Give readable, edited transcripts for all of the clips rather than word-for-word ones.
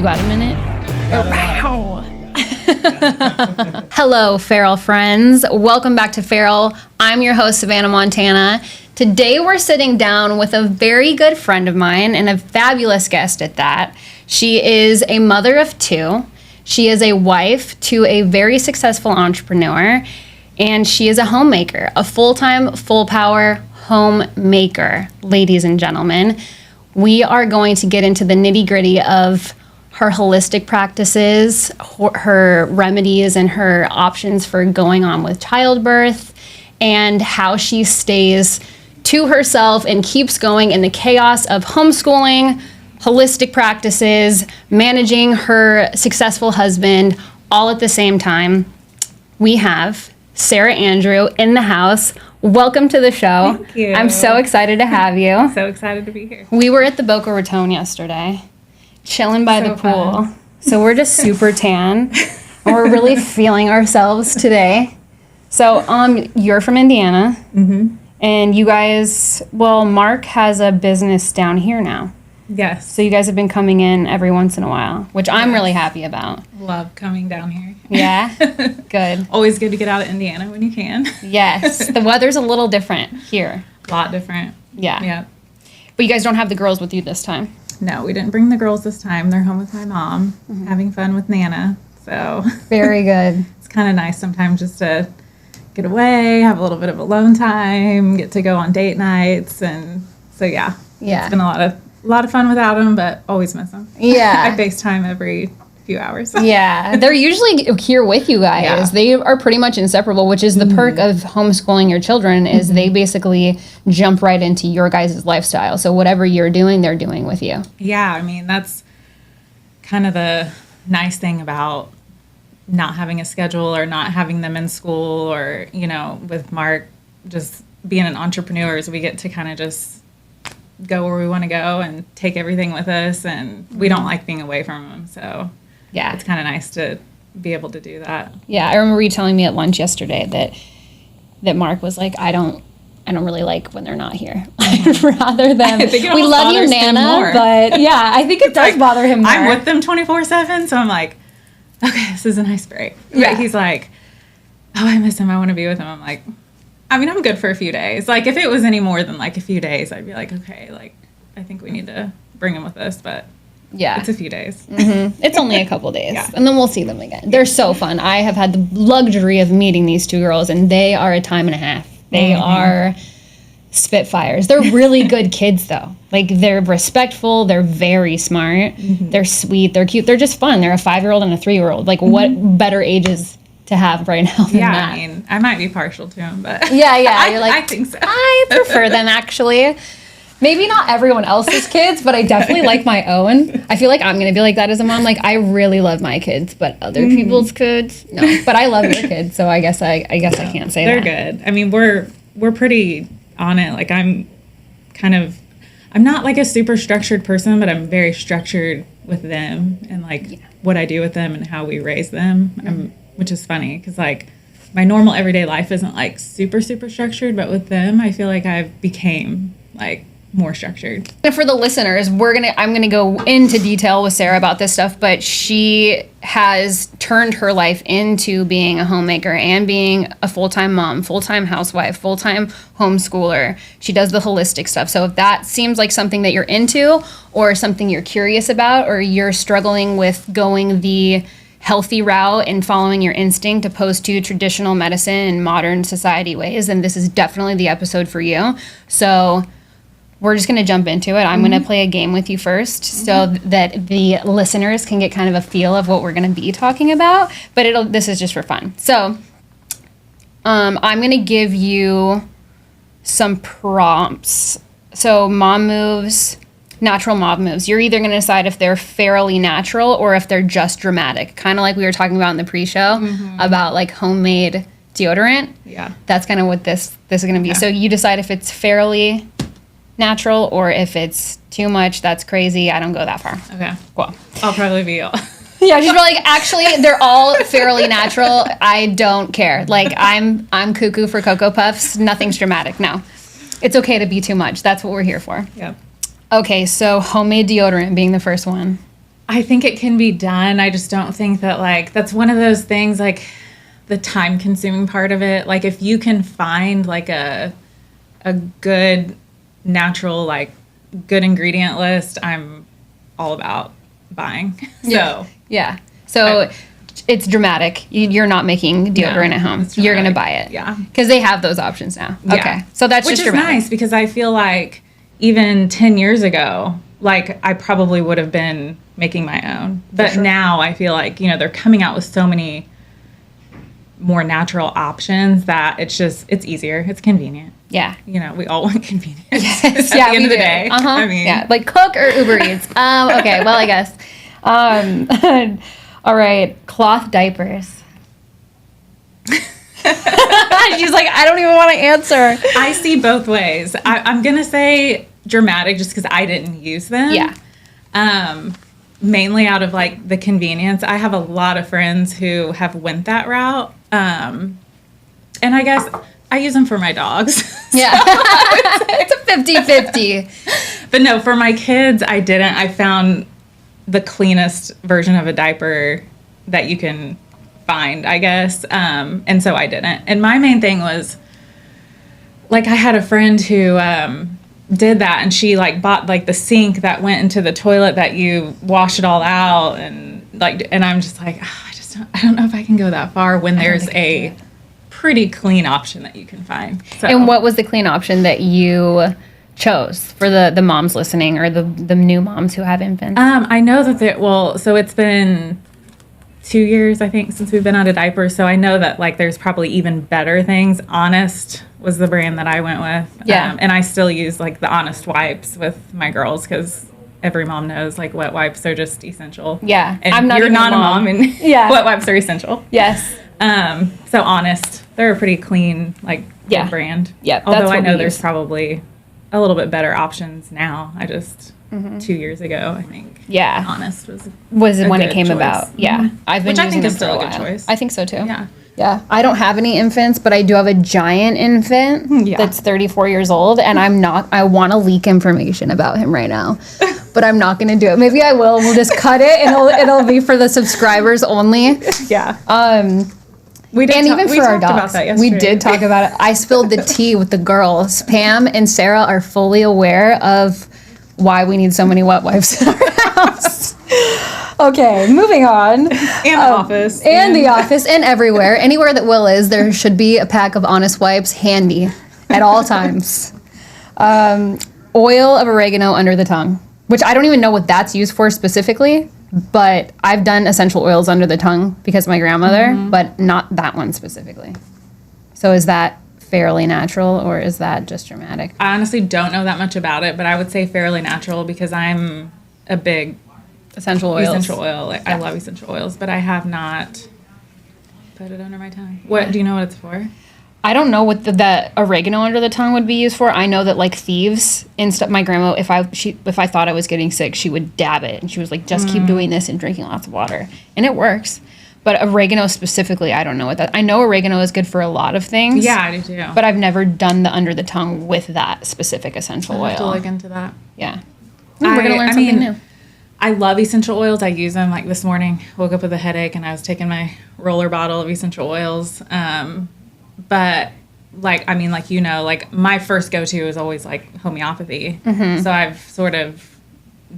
got a minute? Wow. Hello, Feral friends. Welcome back to Feral. I'm your host, Savana, Montana. Today we're sitting down with a very good friend of mine and a fabulous guest at that. She is a mother of two. She is a wife to a very successful entrepreneur, and she is a homemaker, a full-time, full-power homemaker, ladies and gentlemen. We are going to get into the nitty-gritty of her holistic practices, her remedies, and her options for going on with childbirth, and how she stays to herself and keeps going in the chaos of homeschooling, holistic practices, managing her successful husband, all at the same time. We have Sarah Andrew in the house. Welcome to the show. Thank you. I'm so excited to have you. So excited to be here. We were at the Boca Raton yesterday, chilling by the pool. Fun. So we're just super tan. And we're really feeling ourselves today. So you're from Indiana. Mm-hmm. And you guys, well, Mark has a business down here now. Yes. So you guys have been coming in every once in a while, which I'm really happy about. Love coming down here. Yeah? Good. Always good to get out of Indiana when you can. Yes. The weather's a little different here. A lot different. Yeah. Yeah. But you guys don't have the girls with you this time. No, we didn't bring the girls this time. They're home with my mom, having fun with Nana. So Very good. it's kind of nice sometimes just to get away, have a little bit of alone time, get to go on date nights. And so, yeah. Yeah. It's been a lot of fun without them, but always miss them. Yeah. I FaceTime every few hours. Yeah, they're usually here with you guys. Yeah. They are pretty much inseparable, which is the perk of homeschooling your children is they basically jump right into your guys' lifestyle. So whatever you're doing, they're doing with you. Yeah, I mean, that's kind of the nice thing about not having a schedule or not having them in school or, you know, with Mark, just being an entrepreneur is we get to kind of just go where we want to go and take everything with us, and we don't like being away from them. So Yeah. it's kind of nice to be able to do that. Yeah, I remember you telling me at lunch yesterday that Mark was like, I don't really like when they're not here. I'd rather them. I think it We almost love you, bothers him Nana, more. but yeah, I think it does bother him more. I'm with them 24/7, so I'm like, okay, this is a nice break. Yeah. But he's like, oh, I miss him. I want to be with him. I'm like, I mean, I'm good for a few days. Like, if it was any more than like a few days, I'd be like, okay, like, I think we need to bring him with us. But Yeah. it's a few days. It's only a couple days, Yeah. and then we'll see them again. They're so fun. I have had the luxury of meeting these two girls, and they are a time and a half. They are spitfires. They're really good kids, though. Like, they're respectful. They're very smart. They're sweet. They're cute. They're just fun. They're a 5-year-old and a 3-year-old. Like, what better ages to have right now than Yeah, that? I mean, I might be partial to him, but Yeah. You're like, I think so. I prefer them, actually. Maybe not everyone else's kids, but I definitely like my own. I feel like I'm going to be like that as a mom. Like, I really love my kids, but other people's kids, no. But I love your kids, so I guess I can't say They're that. good. I mean, we're pretty on it. Like, I'm not like a super structured person, but I'm very structured with them and like what I do with them and how we raise them. Which is funny because like my normal everyday life isn't like super structured, but with them, I feel like I've became like more structured. And for the listeners, I'm gonna go into detail with Sarah about this stuff, but she has turned her life into being a homemaker and being a full-time mom, full-time housewife, full-time homeschooler. She does the holistic stuff. So if that seems like something that you're into or something you're curious about, or you're struggling with going the healthy route and following your instinct opposed to traditional medicine and modern society ways, then this is definitely the episode for you. So we're just going to jump into it. I'm going to play a game with you first so that the listeners can get kind of a feel of what we're going to be talking about. But this is just for fun. So I'm going to give you some prompts. So mom moves, natural mom moves. You're either going to decide if they're fairly natural or if they're just dramatic. Kind of like we were talking about in the pre-show about like homemade deodorant. Yeah. That's kind of what this is going to be. Yeah. So you decide if it's fairly natural or if it's too much, that's crazy. I don't go that far. Okay. Cool. I'll probably be all. Yeah, she's like, actually, they're all fairly natural. I don't care. Like, I'm cuckoo for Cocoa Puffs. Nothing's dramatic. No. It's okay to be too much. That's what we're here for. Yep. Okay, so homemade deodorant being the first one. I think it can be done. I just don't think that, like, that's one of those things, like, the time consuming part of it. Like, if you can find, like, a good, natural, like, good ingredient list, I'm all about buying. So, yeah. So it's dramatic. You're not making deodorant at home. You're going to buy it. Yeah. Because they have those options now. Yeah. Okay. So that's Which just is dramatic. nice, because I feel like even 10 years ago, like, I probably would have been making my own. But now I feel like, you know, they're coming out with so many more natural options that it's easier. It's convenient. Yeah. You know, we all want convenience. Yes. At the end of the day. Uh-huh. I mean, yeah. Like Cook or Uber Eats. Okay. Well, I guess. All right. Cloth diapers. She's like, I don't even want to answer. I see both ways. I'm going to say dramatic just because I didn't use them. Yeah. Mainly out of, like, the convenience. I have a lot of friends who have went that route. And I guess I use them for my dogs. Yeah. It's a 50-50. But no, for my kids, I didn't. I found the cleanest version of a diaper that you can find, I guess. And so I didn't. And my main thing was, like, I had a friend who did that, and she, like, bought, like, the sink that went into the toilet that you wash it all out, and, like, and I'm just like, I don't know if I can go that far when there's a pretty clean option that you can find. So. And what was the clean option that you chose for the moms listening, or the new moms who have infants? I know that so it's been 2 years, I think, since we've been out of diapers. So I know that, like, there's probably even better things. Honest was the brand that I went with. Yeah. And I still use, like, the Honest wipes with my girls, because every mom knows, like, wet wipes are just essential. Yeah. And I'm not you're even not a mom, and Yeah. wet wipes are essential. Yes. So Honest, they're a pretty clean, like, Yeah. good brand. Yeah, Although that's I what know we there's use. probably a little bit better options now. I just 2 years ago, I think. Yeah. Honest was When it good came choice. about. Yeah. I've been Which I using think is them for still a a good while. choice. I think so too. Yeah. Yeah. I don't have any infants, but I do have a giant infant Yeah. that's 34 years old, and I want to leak information about him right now, but I'm not going to do it. Maybe I will. We'll just cut it, and it'll be for the subscribers only. Yeah. We did, and even we for our talked about dogs, that we yesterday. did talk about it. I spilled the tea with the girls. Pam and Sarah are fully aware of why we need so many wet wipes in our house. Okay, moving on. And the office. And the office, and everywhere. Anywhere that Will is, there should be a pack of Honest wipes handy at all times. Oil of oregano under the tongue, which I don't even know what that's used for specifically, but I've done essential oils under the tongue because of my grandmother, but not that one specifically. So is that fairly natural, or is that just dramatic? I honestly don't know that much about it, but I would say fairly natural, because I'm a big Essential oils. essential oil. Like, I love essential oils, but I have not put it under my tongue. What do you know what it's for? I don't know what that oregano under the tongue would be used for. I know that, like, thieves and stuff. My grandma, if I thought I was getting sick, she would dab it, and she was like, "Just keep doing this and drinking lots of water," and it works. But oregano specifically, I don't know what that. I know oregano is good for a lot of things. Yeah, I do too. But I've never done the under the tongue with that specific essential I'll have to oil. look into that. Yeah, we're gonna learn something new. I love essential oils. I use them. Like, this morning, woke up with a headache, and I was taking my roller bottle of essential oils. But, like, I mean, like, you know, like, my first go-to is always, like, homeopathy. So I've sort of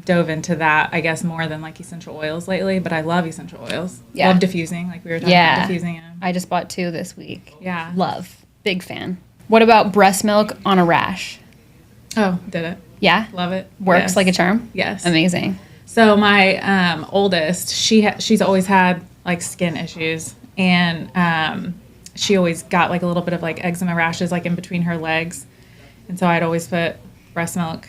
dove into that, I guess, more than, like, essential oils lately. But I love essential oils. Yeah. Love diffusing, like we were talking about diffusing them. I just bought 2 this week. Yeah. Love. Big fan. What about breast milk on a rash? Oh, did it. Yeah? Love it. Works Yes. like a charm? Yes. Amazing. So my oldest, she's always had, like, skin issues, and she always got, like, a little bit of, like, eczema rashes, like, in between her legs, and so I'd always put breast milk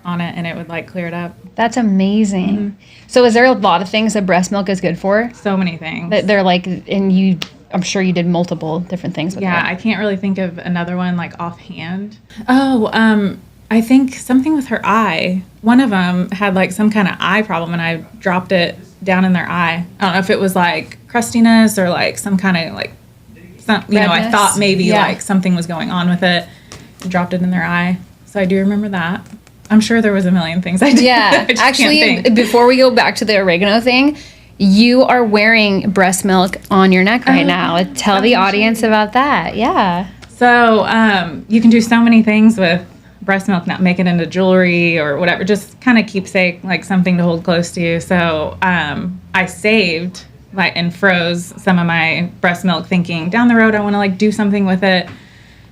on it, and it would, like, clear it up. That's amazing. So is there a lot of things that breast milk is good for? So many things. That they're like, and I'm sure you did multiple different things with Yeah, it. I can't really think of another one, like, offhand. Oh, I think something with her eye. One of them had, like, some kind of eye problem, and I dropped it down in their eye. I don't know if it was, like, crustiness or, like, some kind of, like, I Redness? thought maybe, Yeah. like, something was going on with it. Dropped it in their eye. So I do remember that. I'm sure there was a million things I did. Yeah. I just Actually, can't think. before we go back to the oregano thing, you are wearing breast milk on your neck right now. Tell the audience about that. Yeah. So you can do so many things with breast milk, not make it into jewelry or whatever, just kind of keepsake, like something to hold close to you. So I saved and froze some of my breast milk, thinking down the road I want to like do something with it.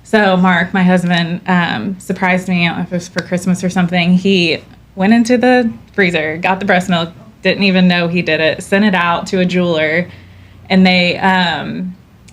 So Mark, my husband, surprised me. I don't know if it was for Christmas or something. He went into the freezer, got the breast milk, didn't even know he did it, sent it out to a jeweler, and they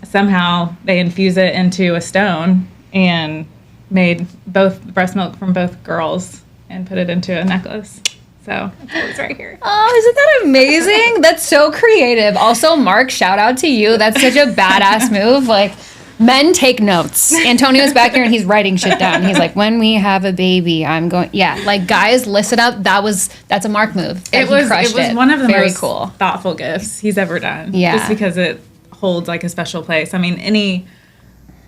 somehow they infuse it into a stone and made both breast milk from both girls and put it into a necklace. So it's right here. Oh, isn't that amazing? That's so creative. Also, Mark, shout out to you. That's such a badass move. Like, men take notes. Antonio's back here and he's writing shit down. He's like, when we have a baby, I'm going. Yeah, like guys, listen up. That's a Mark move. It was one of the Very most cool. thoughtful gifts he's ever done. Yeah, just because it holds like a special place. I mean, any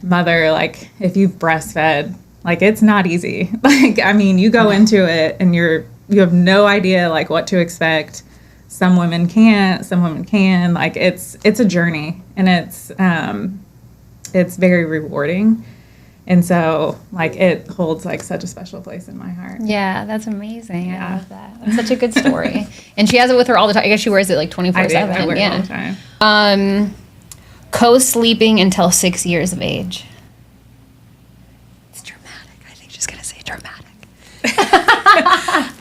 mother, like if you've breastfed, like it's not easy. Like, I mean, you go into it and you have no idea like what to expect. Some women can't, some women can. Like it's a journey, and it's very rewarding. And so like it holds like such a special place in my heart. Yeah, that's amazing. Yeah. I love that. That's such a good story. And she has it with her all the time. I guess she wears it like 24/7. I wear it all the time. Co-sleeping until 6 years of age. It's dramatic. I think she's gonna say dramatic.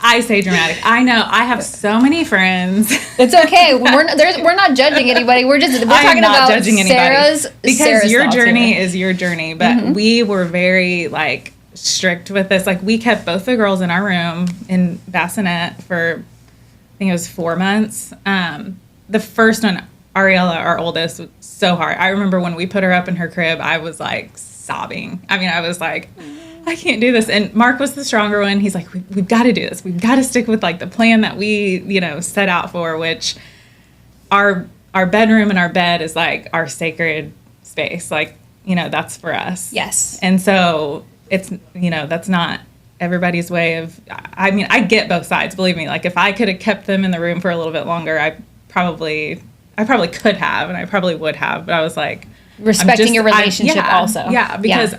I say dramatic. I know. I have so many friends. It's okay. We're not judging anybody. We're talking about judging anybody. Because your journey here. is your journey. But we were very like strict with this. Like we kept both the girls in our room in bassinet for I think it was 4 months. The first one, Ariella, our oldest, was so hard. I remember when we put her up in her crib, I was like sobbing. I mean, I was like, I can't do this. And Mark was the stronger one. He's like, we've got to do this. We've got to stick with like the plan that we, set out for, which our bedroom and our bed is like our sacred space. Like, that's for us. Yes. And so it's, that's not everybody's way of, I mean, I get both sides, believe me. Like if I could have kept them in the room for a little bit longer, I probably could have, and I probably would have, but I was like, respecting your relationship also. Yeah, because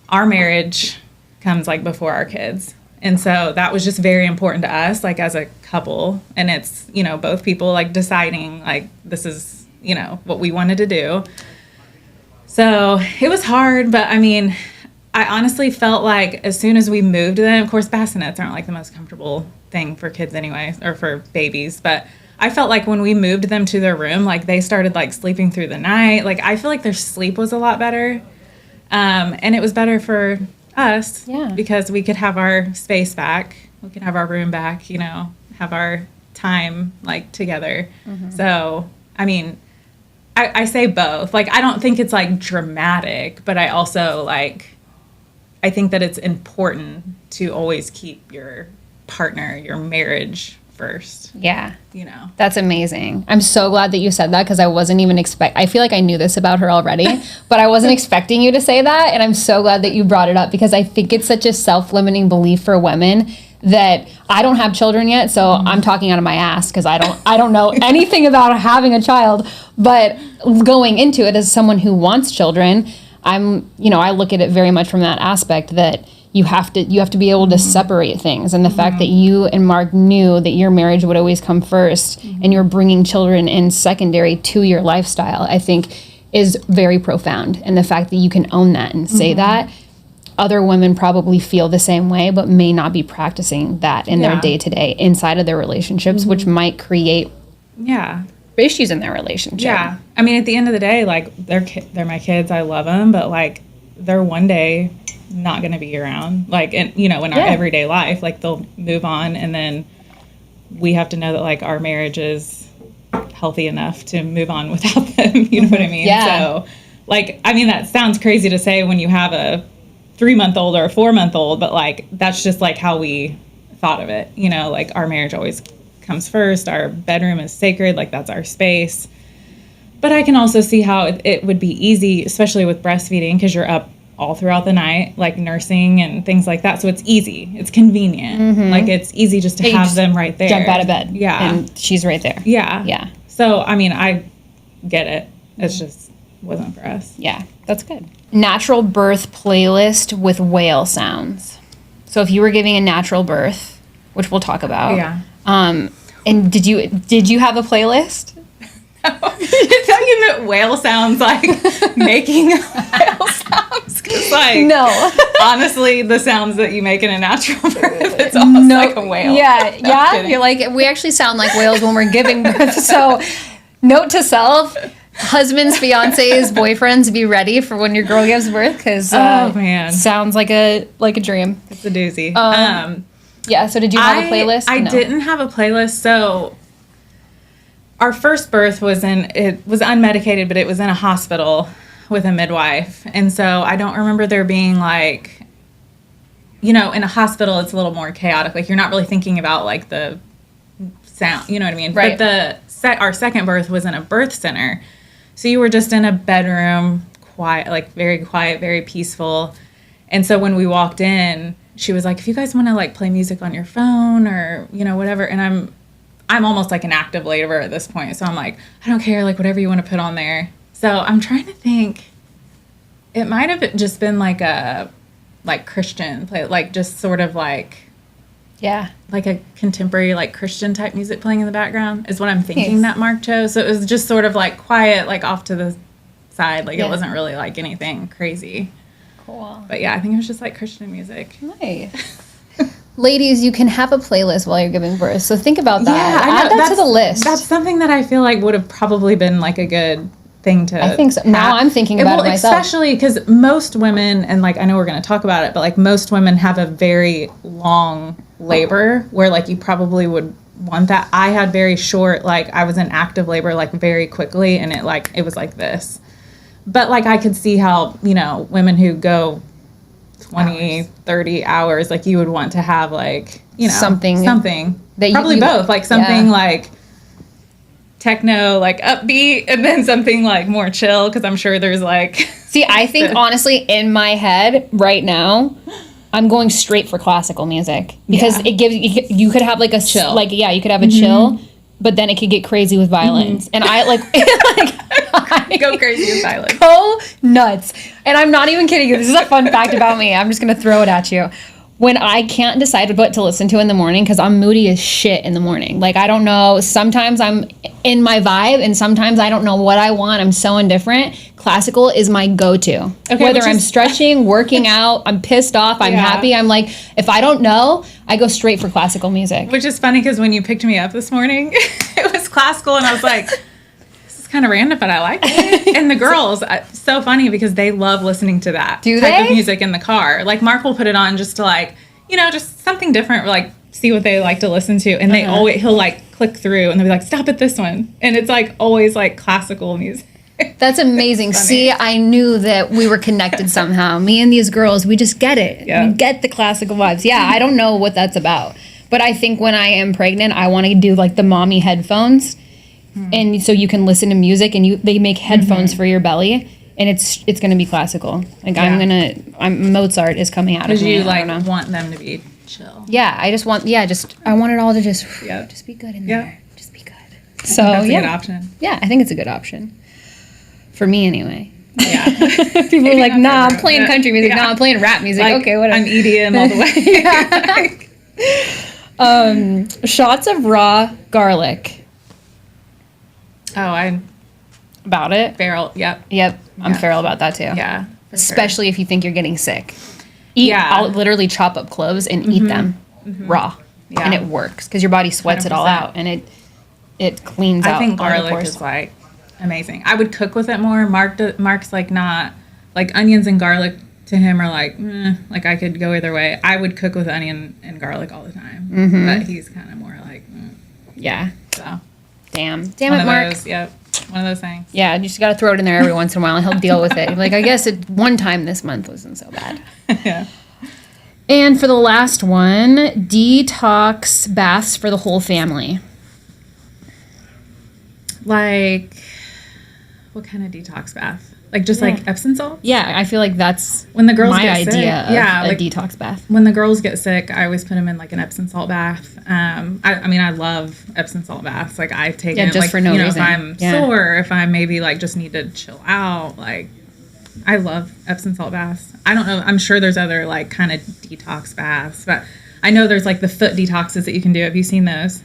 our marriage comes like before our kids. And so that was just very important to us, like as a couple. And it's, both people like deciding like this is, what we wanted to do. So it was hard, but I mean, I honestly felt like as soon as we moved them, of course, bassinets aren't like the most comfortable thing for kids anyway, or for babies, but I felt like when we moved them to their room, like they started like sleeping through the night. Like I feel like their sleep was a lot better. And it was better for us because we could have our space back. We could have our room back, have our time like together. So, I mean, I say both. Like, I don't think it's like dramatic, but I also like, I think that it's important to always keep your partner, your marriage first. Yeah. That's amazing. I'm so glad that you said that because I wasn't even I feel like I knew this about her already, but I wasn't expecting you to say that. And I'm so glad that you brought it up because I think it's such a self-limiting belief for women that I don't have children yet. So I'm talking out of my ass because I don't know anything about having a child, but going into it as someone who wants children, I look at it very much from that aspect that you have to be able to separate things. And the fact that you and Mark knew that your marriage would always come first and you're bringing children in secondary to your lifestyle, I think is very profound. And the fact that you can own that and say that, other women probably feel the same way, but may not be practicing that in their day-to-day inside of their relationships, which might create issues in their relationship. Yeah. I mean, at the end of the day, like they're my kids. I love them, but like they're one day not going to be around, like, and in our everyday life, like they'll move on, and then we have to know that like our marriage is healthy enough to move on without them. You know what I mean? So like, I mean, that sounds crazy to say when you have a 3-month-old or a 4-month-old, but like that's just like how we thought of it. Like our marriage always comes first. Our bedroom is sacred. Like that's our space. But I can also see how it would be easy, especially with breastfeeding, because you're up all throughout the night, like nursing and things like that. So it's easy. It's convenient. Like it's easy just to have them right there. Jump out of bed. Yeah. And she's right there. Yeah. Yeah. So, I mean, I get it. It's just wasn't for us. Yeah, that's good. Natural birth playlist with whale sounds. So if you were giving a natural birth, which we'll talk about. Yeah. And did you have a playlist? I thought you meant whale sounds, like making whale sounds. Because, like, No. honestly, the sounds that you make in a natural birth, it's almost like a whale. Yeah, No, yeah. I'm kidding. You're like, we actually sound like whales when we're giving birth. So, note to self: husbands, fiancés, boyfriends, be ready for when your girl gives birth, because Oh, man. sounds like a dream. It's a doozy. Yeah. So, did you have a playlist? I No. didn't have a playlist. So our first birth was unmedicated, but it was in a hospital with a midwife. And so I don't remember there being like, in a hospital, it's a little more chaotic. Like, you're not really thinking about like the sound, you know what I mean? Right. But our second birth was in a birth center. So you were just in a bedroom, quiet, like very quiet, very peaceful. And so when we walked in, she was like, if you guys want to like play music on your phone or, whatever. And I'm almost like an active labor at this point. So I'm like, I don't care, like whatever you want to put on there. So I'm trying to think. It might have just been like a Christian play, like just sort of like a contemporary like Christian type music playing in the background is what I'm thinking that Mark chose. So it was just sort of like quiet, like off to the side. Like it wasn't really like anything crazy. Cool. But yeah, I think it was just like Christian music. Nice. Ladies, you can have a playlist while you're giving birth. So think about that. Yeah, I know. Add that to the list. That's something that I feel like would have probably been like a good thing to I think so. Now I'm thinking about it myself. Especially because most women, and like I know we're going to talk about it, but like most women have a very long labor where like you probably would want that. I had very short, like I was in active labor like very quickly, and it was like this. But like I could see how, women who go 20, 30 hours, like you would want to have like, something that probably both, like something like techno, like upbeat, and then something like more chill, because I'm sure there's like see, I think honestly in my head right now I'm going straight for classical music, because it gives you could have like a chill, like you could have a chill, but then it could get crazy with violence, and I like I go crazy with violence, go nuts. And I'm not even kidding you, this is a fun fact about me, I'm just gonna throw it at you. When I can't decide what to listen to in the morning, because I'm moody as shit in the morning. Like, I don't know, sometimes I'm in my vibe, and sometimes I don't know what I want. I'm so indifferent. Classical is my go-to. Okay, whether I'm stretching, working out, I'm pissed off, I'm happy. I'm like, if I don't know, I go straight for classical music. Which is funny, because when you picked me up this morning, it was classical, and I was like, this is kind of random, but I like it. And the girls, so funny, because they love listening to that type of music in the car. Like, Mark will put it on just to like, just something different, like see what they like to listen to. And he'll like click through and they'll be like, stop at this one. And it's like always like classical music. That's amazing. See, I knew that we were connected somehow. Me and these girls, we just get it. Yeah. We get the classical vibes. Yeah, I don't know what that's about. But I think when I am pregnant, I want to do like the mommy headphones. And so you can listen to music, and they make headphones for your belly. And it's going to be classical. Like Mozart is coming out of me. Because you like want them to be chill. Yeah, I just want, I want it all to just be good in there. Just be good. So that's a good option. Yeah, I think it's a good option. For me anyway. Yeah. People are like, nah, I'm playing country music. Nah, I'm playing rap music. Like, okay, whatever. I'm EDM all the way. Shots of raw garlic. Oh, about it. Feral. Yep. I'm feral about that too. Yeah. Especially if you think you're getting sick. I'll literally chop up cloves and eat them raw. Yeah. And it works because your body sweats 100%. It all out, and it cleans out. I think garlic is like amazing. I would cook with it more. Mark's like not like onions and garlic to him are like like I could go either way. I would cook with onion and garlic all the time, but he's kind of more like yeah. So damn it, Mark. Yep. One of those things. Yeah, you just got to throw it in there every once in a while, and he'll deal with it. Like, I guess one time this month wasn't so bad. Yeah. And for the last one, detox baths for the whole family. Like, what kind of detox bath? Like just like Epsom salt. Yeah, I feel like that's when the girls my get sick. idea of Yeah, a like, detox bath. When the girls get sick, I always put them in like an Epsom salt bath. I mean, I love Epsom salt baths. Like I've taken it just like, for no reason. If I'm sore, if I maybe like just need to chill out, like I love Epsom salt baths. I don't know. I'm sure there's other like kind of detox baths, but I know there's like the foot detoxes that you can do. Have you seen those?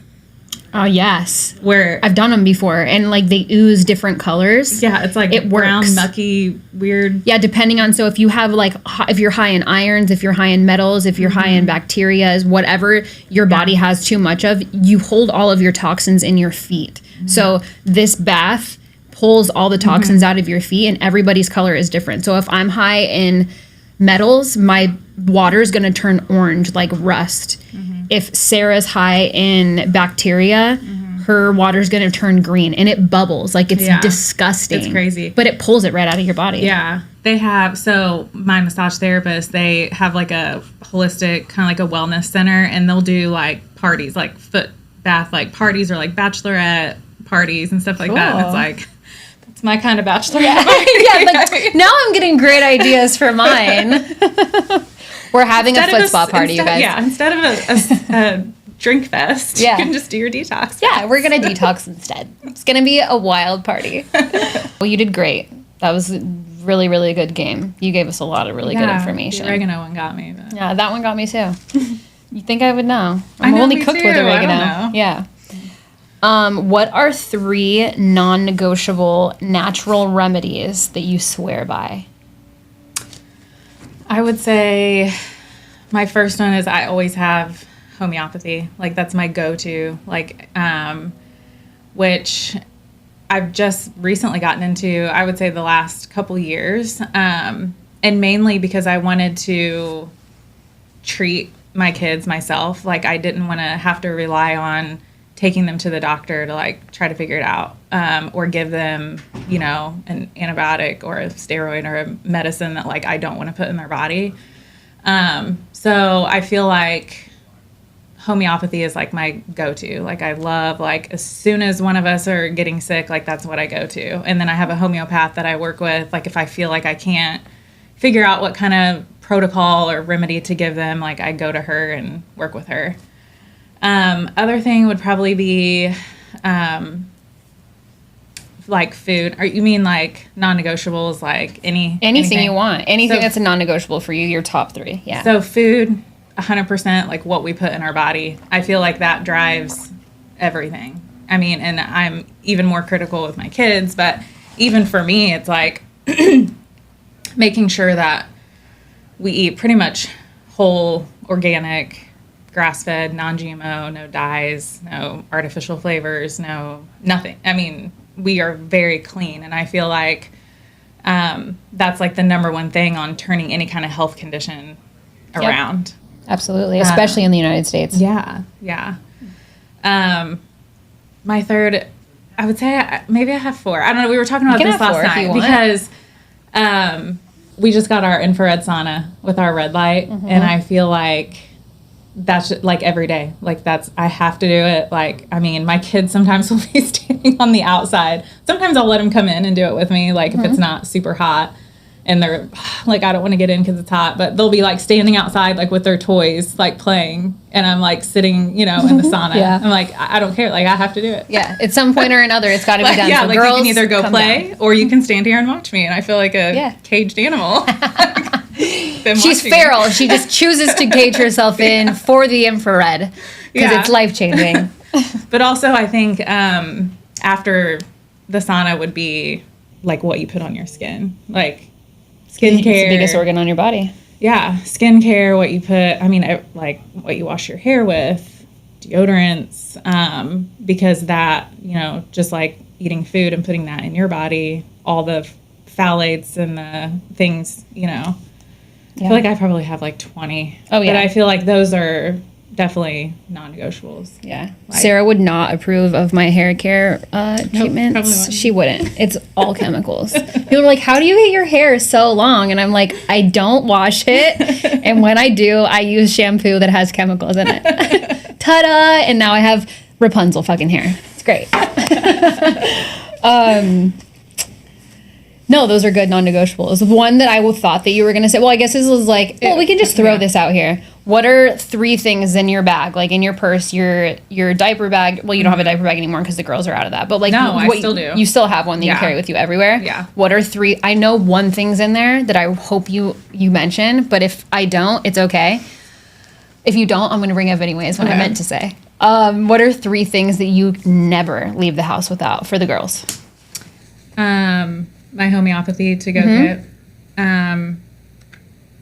Oh, yes. Where I've done them before, and like they ooze different colors. Yeah, it's like it brown, works. mucky, weird. Yeah, depending on, so if you have like, if you're high in irons, if you're high in metals, if you're high in bacterias, whatever your body has too much of, you hold all of your toxins in your feet. So this bath pulls all the toxins out of your feet, and everybody's color is different. So if I'm high in metals, my water is going to turn orange like rust. If Sarah's high in bacteria, her water's going to turn green, and it bubbles. Like, it's disgusting. It's crazy. But it pulls it right out of your body. Yeah. They have, so my massage therapist, they have like a holistic, kind of like a wellness center, and they'll do like parties, like foot bath, like parties, or like bachelorette parties and stuff like that. And it's like, that's my kind of bachelorette. Yeah, like, now I'm getting great ideas for mine. We're having a foot spa party, you guys. Yeah, instead of a drink fest, you can just do your detox. Yeah, we're going to detox instead. It's going to be a wild party. Well, you did great. That was a really, really good game. You gave us a lot of really good information. The oregano one got me. But. Yeah, that one got me too. You think I would know? I know, only me cooked too. with oregano. I don't know. Yeah. What are 3 non-negotiable natural remedies that you swear by? I would say my first one is I always have homeopathy. Like that's my go-to, like, which I've just recently gotten into, I would say the last couple years. And mainly because I wanted to treat my kids myself. Like I didn't want to have to rely on taking them to the doctor to like try to figure it out, or give them, you know, an antibiotic or a steroid or a medicine that like I don't want to put in their body. So I feel like homeopathy is like my go-to. Like I love, like as soon as one of us are getting sick, like that's what I go to. And then I have a homeopath that I work with. Like if I feel like I can't figure out what kind of protocol or remedy to give them, like I go to her and work with her. Other thing would probably be, like food. Or you mean like non-negotiables, like anything you want, anything that's a non-negotiable for you, your top 3. Yeah. So food, 100%, like what we put in our body. I feel like that drives everything. I mean, and I'm even more critical with my kids, but even for me, it's like making sure that we eat pretty much whole, organic, grass-fed, non-GMO, no dyes, no artificial flavors, nothing. I mean, we are very clean, and I feel like that's like the number one thing on turning any kind of health condition around. Yep. Absolutely, especially in the United States. Yeah. My third, I would say maybe I have 4. I don't know. We were talking about this last night because we just got our infrared sauna with our red light, and I feel like that's like every day. Like I have to do it. Like, I mean, my kids sometimes will be standing on the outside. Sometimes I'll let them come in and do it with me. Like if it's not super hot and they're like, I don't want to get in because it's hot, but they'll be like standing outside, like with their toys, like playing. And I'm like sitting, you know, in the sauna. I'm like, I don't care. Like I have to do it. Yeah. At some point or another, it's got to be done. Yeah. So like girls, you can either go play or you can stand here and watch me. And I feel like a caged animal. She's feral. She just chooses to cage herself in for the infrared because it's life-changing. But also I think after the sauna would be like what you put on your skin. Like skincare. It's the biggest organ on your body. Yeah. Skincare, what you put, I mean, like what you wash your hair with, deodorants, because that, you know, just like eating food and putting that in your body, all the phthalates and the things, you know. I feel like I probably have like 20. Oh, yeah. But I feel like those are definitely non-negotiables. Yeah. Like, Sarah would not approve of my hair care treatments. She wouldn't. It's all chemicals. People are like, how do you get your hair so long? And I'm like, I don't wash it. And when I do, I use shampoo that has chemicals in it. Ta-da! And now I have Rapunzel fucking hair. It's great. No, those are good non-negotiables. One that I thought that you were going to say, well, I guess this was like, well, we can just throw this out here. What are 3 things in your bag, like in your purse, your diaper bag? Well, you don't have a diaper bag anymore because the girls are out of that. But like, no, I still do. You still have one that you carry with you everywhere. Yeah. What are 3? I know one thing's in there that I hope you mention, but if I don't, it's okay. If you don't, I'm going to bring up anyways. What I meant to say. What are 3 things that you never leave the house without for the girls? My homeopathy to go kit.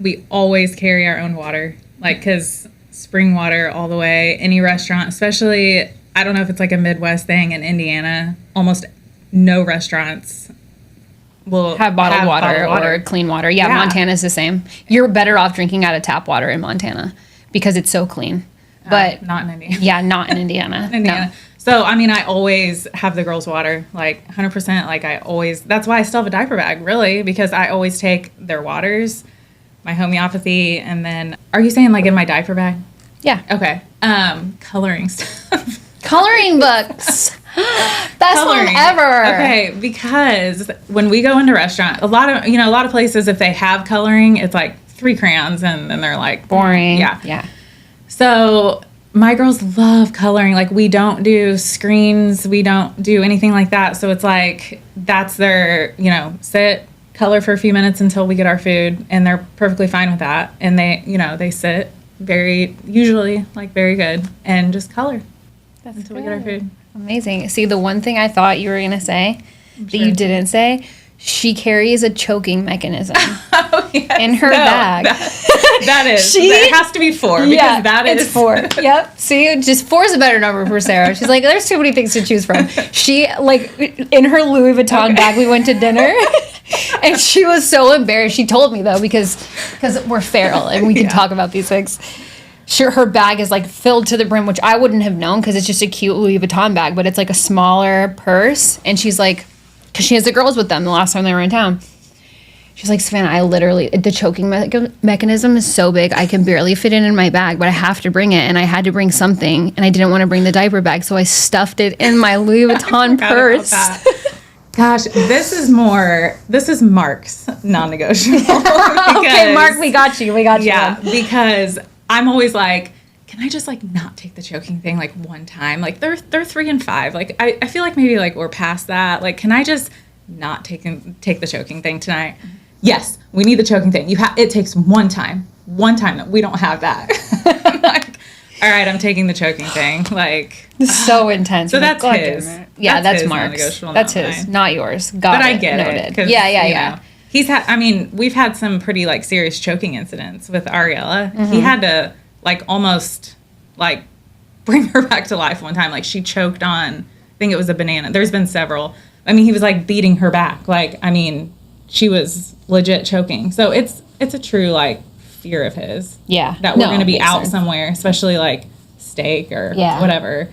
We always carry our own water, like, because spring water all the way. Any restaurant, especially, I don't know if it's like a Midwest thing in Indiana, almost no restaurants will have bottled water or clean water. Yeah, Montana's the same. You're better off drinking out of tap water in Montana because it's so clean. But not in Indiana. Yeah, not in Indiana. No. So, I mean, I always have the girls' water, like 100%. Like, that's why I still have a diaper bag, really, because I always take their waters, my homeopathy, and then, are you saying like in my diaper bag? Yeah. Okay. Coloring stuff. Coloring books. Best one ever. Okay, because when we go into restaurant, a lot of places, if they have coloring, it's like 3 crayons, and then they're like boring. Yeah. So my girls love coloring. Like, we don't do screens. We don't do anything like that. So it's like, that's their, sit, color for a few minutes until we get our food. And they're perfectly fine with that. And they sit usually very good and just color until we get our food. Amazing. See, the one thing I thought you were going to say that you didn't say, she carries a choking mechanism in her bag. That has to be 4 because it's 4. Yep. See, just 4 is a better number for Sarah. She's like, there's too many things to choose from. She, in her Louis Vuitton bag, we went to dinner, and she was so embarrassed. She told me, though, because we're feral and we can talk about these things. Sure, her bag is filled to the brim, which I wouldn't have known because it's just a cute Louis Vuitton bag, but it's like a smaller purse. And she's like, because she has the girls with them the last time they were in town. She's like, Savannah, the choking mechanism is so big, I can barely fit it in my bag, but I have to bring it. And I had to bring something, and I didn't want to bring the diaper bag, so I stuffed it in my Louis Vuitton purse. Gosh, this is Mark's non-negotiable. Okay, Mark, we got you. Yeah, because I'm always like, can I just not take the choking thing one time? They're 3 and 5. I feel like maybe we're past that. Can I just not take the choking thing tonight? Yes, we need the choking thing. It takes one time that we don't have that. I'm like, all right, I'm taking the choking thing. So intense. So that's his. Yeah, that's Mark's. That's his, not yours. Got it. But I get it. Yeah. He's had. We've had some pretty serious choking incidents with Ariella. Mm-hmm. He had to almost bring her back to life one time. She choked on, I think it was a banana. There's been several. He was beating her back. She was legit choking. So it's a true fear of his. Yeah. That we're going to be out somewhere, especially steak or whatever,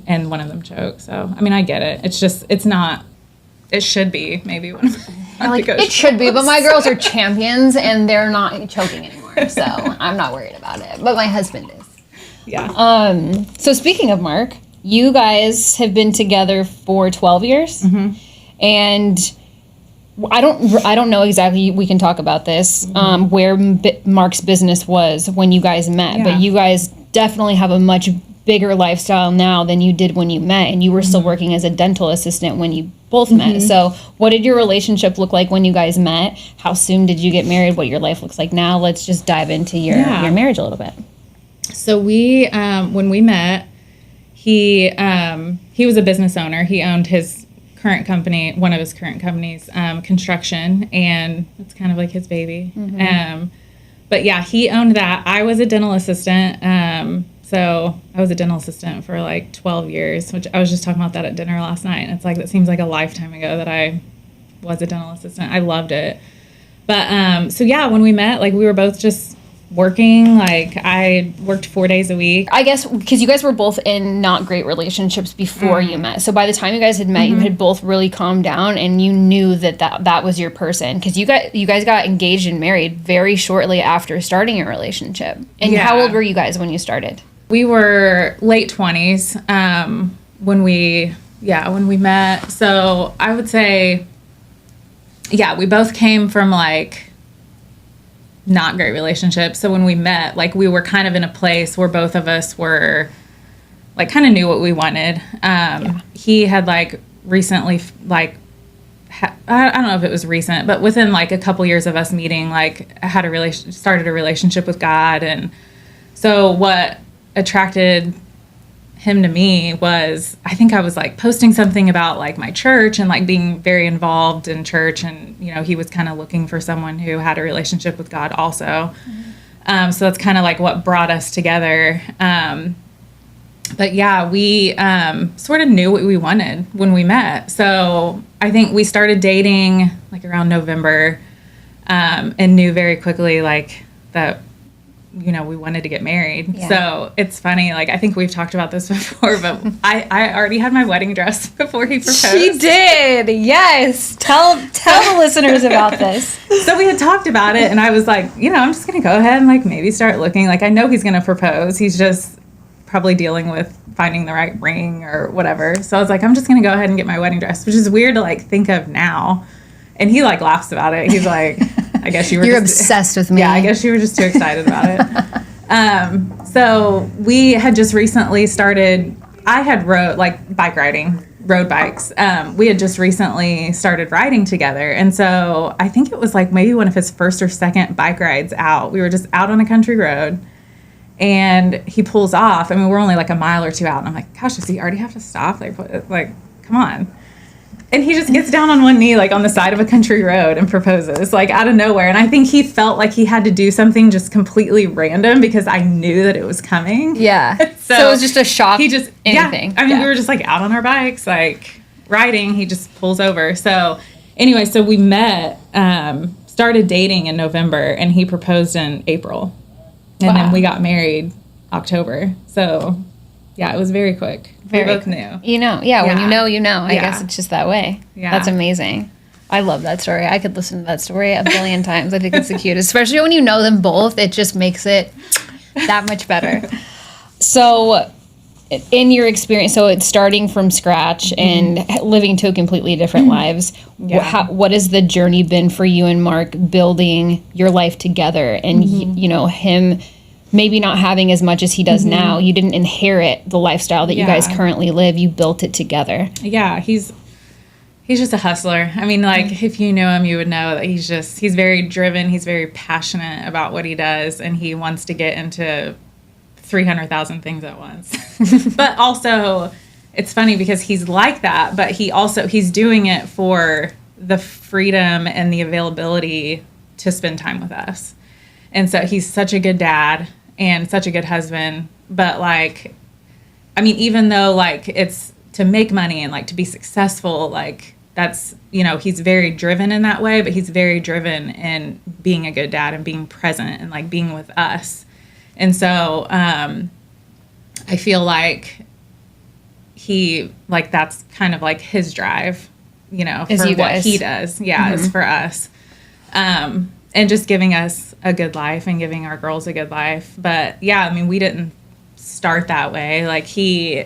and one of them chokes. So I get it. It's just it should be maybe one of it should be, but my girls are champions and they're not choking anymore. So I'm not worried about it. But my husband is. Yeah. So speaking of Mark, you guys have been together for 12 years, and I don't know exactly. We can talk about this. Where Mark's business was when you guys met, but you guys definitely have a much bigger lifestyle now than you did when you met, and you were still working as a dental assistant when you both met. So what did your relationship look like when you guys met? How soon did you get married? What your life looks like now? Let's just dive into your marriage a little bit. So we, when we met, he was a business owner. He owned his current company, one of his current companies, construction, and it's kind of like his baby. But yeah, he owned that. I was a dental assistant. So I was a dental assistant for 12 years, which I was just talking about that at dinner last night. And it's that seems like a lifetime ago that I was a dental assistant. I loved it. But, so yeah, when we met, we were both just working. I worked 4 days a week. I guess because you guys were both in not great relationships before you met. So by the time you guys had met, you had both really calmed down and you knew that was your person. Because you guys got engaged and married very shortly after starting your relationship. And how old were you guys when you started? We were late 20s when we met. So I would say yeah, we both came from like not great relationships. So when we met, like we were kind of in a place where both of us were like kind of knew what we wanted. He had like recently like I don't know if it was recent, but within like a couple years of us meeting, like had started a relationship with God. And so what attracted him to me was, I think I was like posting something about like my church and like being very involved in church. And, you know, he was kind of looking for someone who had a relationship with God also. So that's kind of like what brought us together. But yeah, we sort of knew what we wanted when we met. So I think we started dating like around November, and knew very quickly like that, you know, we wanted to get married. Yeah. So it's funny, like I think we've talked about this before, but I already had my wedding dress before he proposed. She did, yes. Tell the listeners about this. So we had talked about it, and I was like, you know, I'm just gonna go ahead and like maybe start looking. Like I know he's gonna propose. He's just probably dealing with finding the right ring or whatever. So I was like, I'm just gonna go ahead and get my wedding dress, which is weird to like think of now. And he like laughs about it. He's like, I guess you were You're obsessed with me. Yeah, I guess you were just too excited about it. So we had just recently started, I had bike riding, road bikes. We had just recently started riding together. And so I think it was like maybe one of his first or second bike rides out. We were just out on a country road. And he pulls off. I mean, we're only like a mile or two out. And I'm like, gosh, does he already have to stop? Like, come on. And he just gets down on one knee, like on the side of a country road and proposes, like out of nowhere. And I think he felt like he had to do something just completely random because I knew that it was coming. Yeah. So it was just a shock. He just, anything. Yeah. I mean, we were just like out on our bikes, like riding. He just pulls over. So anyway, so we met, started dating in November, and he proposed in April. And then we got married October. So, yeah, it was very quick. We both knew. You know. Yeah, when you know, you know. I guess it's just that way. Yeah. That's amazing. I love that story. I could listen to that story a billion times. I think it's the cutest. Especially when you know them both. It just makes it that much better. So, in your experience, so it's starting from scratch and living two completely different lives. Yeah. What has the journey been for you and Mark building your life together? And, you know, him maybe not having as much as he does now. You didn't inherit the lifestyle that you guys currently live. You built it together. Yeah, he's just a hustler. I mean, like, if you knew him, you would know that he's very driven. He's very passionate about what he does, and he wants to get into 300,000 things at once. But also, it's funny because he's like that, but he's doing it for the freedom and the availability to spend time with us. And so he's such a good dad and such a good husband. But like, I mean, even though like it's to make money and like to be successful, like that's, you know, he's very driven in that way, but he's very driven in being a good dad and being present and like being with us. And so I feel like that's kind of like his drive, you know, for what he does. Yeah, is for us. And just giving us a good life and giving our girls a good life. But yeah, I mean, we didn't start that way. Like he's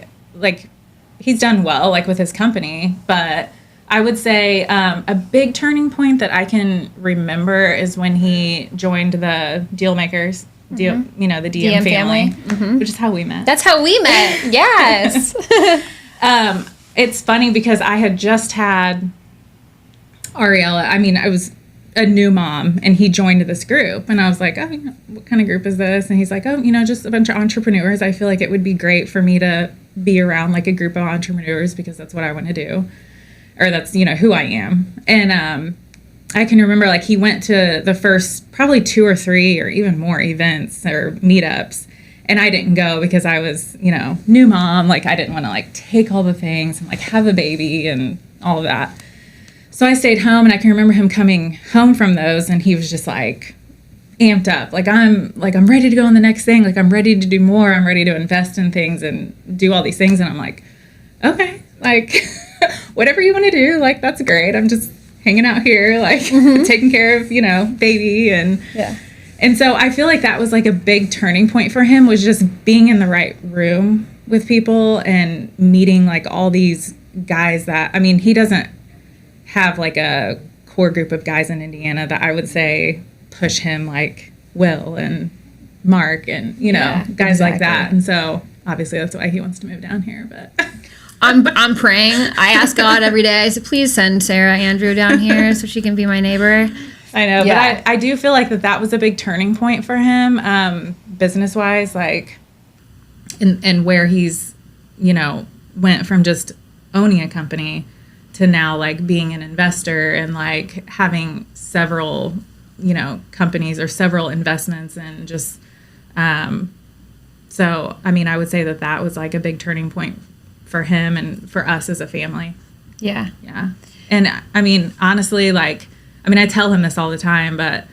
done well, like with his company. But I would say a big turning point that I can remember is when he joined the Deal Makers. You know, the DM family, which is how we met. That's how we met. Yes. It's funny because I had just had Ariella. I mean, I was a new mom, and he joined this group, and I was like, oh, you know, what kind of group is this? And he's like, oh, you know, just a bunch of entrepreneurs. I feel like it would be great for me to be around like a group of entrepreneurs because that's what I want to do, or that's, you know, who I am. And I can remember like he went to the first probably 2 or 3 or even more events or meetups, and I didn't go because I was, you know, new mom. Like I didn't want to like take all the things and like have a baby and all of that. So I stayed home, and I can remember him coming home from those, and he was just like amped up. I'm ready to go on the next thing. Like I'm ready to do more. I'm ready to invest in things and do all these things. And I'm like, okay, like whatever you want to do, like that's great. I'm just hanging out here, like taking care of, you know, baby. And so I feel like that was like a big turning point for him, was just being in the right room with people and meeting like all these guys that, I mean, he doesn't have like a core group of guys in Indiana that I would say push him, like Will and Mark and, you know, guys like that. And so obviously that's why he wants to move down here. But I'm praying. I ask God every day. I said, please send Sarah Andrew down here so she can be my neighbor. I know, but I do feel like that was a big turning point for him, business wise, like, and where he's, you know, went from just owning a company to now like being an investor and like having several, you know, companies or several investments and just, so, I mean, I would say that was like a big turning point for him and for us as a family. Yeah. Yeah. And I mean, honestly, like, I mean, I tell him this all the time, but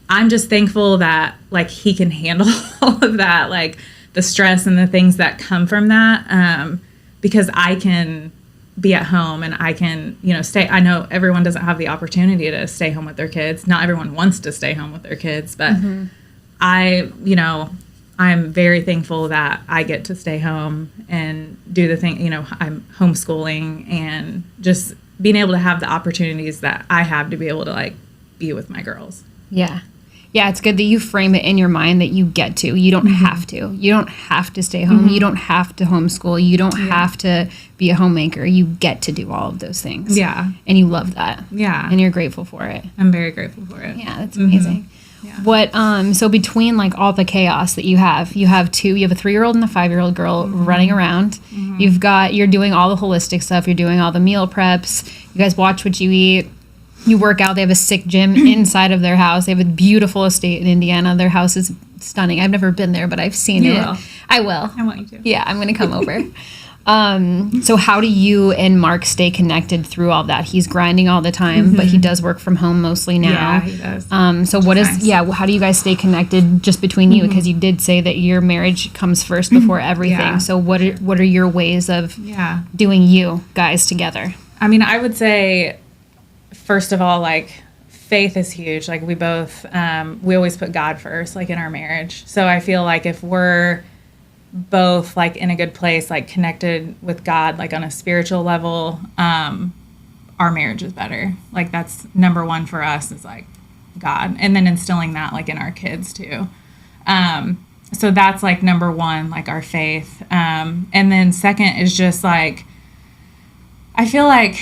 I'm just thankful that like he can handle all of that, like the stress and the things that come from that, because I can be at home and I can, you know, stay. I know everyone doesn't have the opportunity to stay home with their kids. Not everyone wants to stay home with their kids, but you know, I'm very thankful that I get to stay home and do the thing, you know, I'm homeschooling and just being able to have the opportunities that I have to be able to like be with my girls. Yeah. Yeah, it's good that you frame it in your mind that you get to. You don't have to. You don't have to stay home. You don't have to homeschool. You don't have to be a homemaker. You get to do all of those things. Yeah. And you love that. Yeah. And you're grateful for it. I'm very grateful for it. Yeah, that's amazing. Yeah. What so between like all the chaos that you have a 3-year-old and a 5-year-old girl running around. You're doing all the holistic stuff, you're doing all the meal preps, you guys watch what you eat, you work out, they have a sick gym inside of their house, they have a beautiful estate in Indiana, their house is stunning. I've never been there, but I've seen it. I will. I want you to. Yeah, I'm gonna come over. So how do you and Mark stay connected through all that? He's grinding all the time, but he does work from home mostly now. Yeah, he does. So how do you guys stay connected just between you? Because you did say that your marriage comes first before everything. Yeah. So what are your ways of doing you guys together? I mean, I would say, first of all, like, faith is huge. Like, we both, we always put God first, like, in our marriage. So I feel like if we're both, like, in a good place, like, connected with God, like, on a spiritual level, our marriage is better. Like, that's number one for us is, like, God. And then instilling that, like, in our kids, too. So that's, like, number one, like, our faith. And then second is just, like, I feel like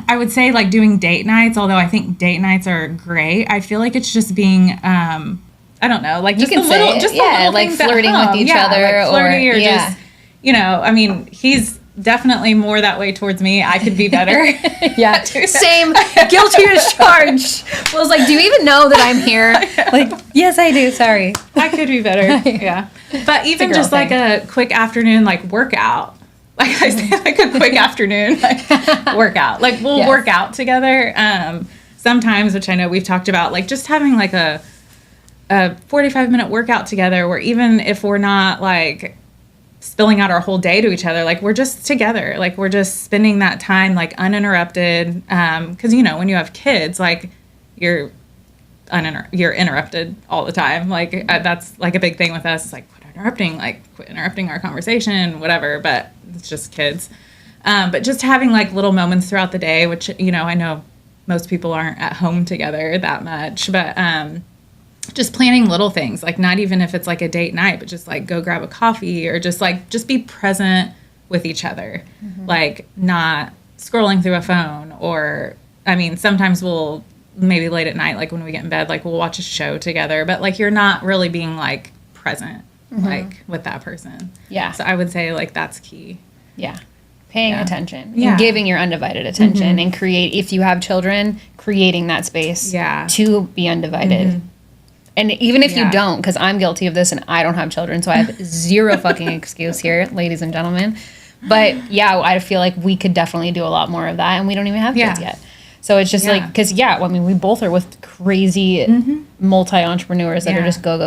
I would say like doing date nights, although I think date nights are great. I feel like it's just being, I don't know, like just you can a little, say it. just yeah, like flirting with each other, like flirty or yeah. just, you know, I mean, he's definitely more that way towards me. I could be better. Yeah, same. Guilty as charged. Well, it's like, do you even know that I'm here? Like, yes, I do. Sorry, I could be better. Yeah, but even just thing. like a quick afternoon like workout. Like I say, like a quick afternoon like, workout. Like we'll work out together sometimes, which I know we've talked about. Like just having like a 45-minute workout together, where even if we're not like spilling out our whole day to each other, like we're just together. Like we're just spending that time like uninterrupted. Because you know when you have kids, like you're interrupted all the time. Like that's like a big thing with us. It's like quit interrupting our conversation, whatever, but it's just kids. But just having like little moments throughout the day, which, you know, I know most people aren't at home together that much, but just planning little things, like not even if it's like a date night, but just like go grab a coffee or just be present with each other, like not scrolling through a phone or, I mean, sometimes we'll maybe late at night, like when we get in bed, like we'll watch a show together, but like you're not really being like present. Like with that person. Yeah. So I would say like that's key. Yeah. Paying attention. Yeah. And giving your undivided attention and if you have children, creating that space to be undivided. And even if you don't, because I'm guilty of this and I don't have children, so I have zero fucking excuse here, ladies and gentlemen. But yeah, I feel like we could definitely do a lot more of that and we don't even have kids yet. So it's just like, because, I mean, we both are with crazy multi-entrepreneurs that are just go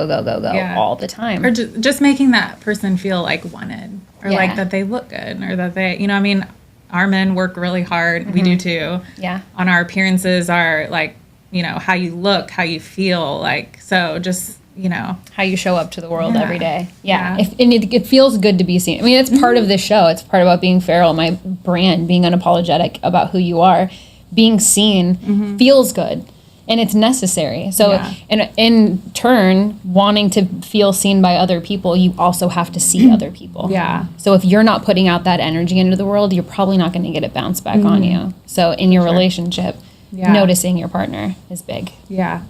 all the time. Or just making that person feel like wanted or like that they look good or that they, you know, I mean, our men work really hard. We do too. Yeah. On our appearances, our like, you know, how you look, how you feel, like, so just, you know. How you show up to the world every day. Yeah. And it feels good to be seen. I mean, it's part of this show. It's part about being feral, my brand, being unapologetic about who you are. being seen feels good. And it's necessary. So, in turn, wanting to feel seen by other people, you also have to see other people. Yeah. So if you're not putting out that energy into the world, you're probably not going to get it bounced back on you. So in your relationship, noticing your partner is big. Yeah.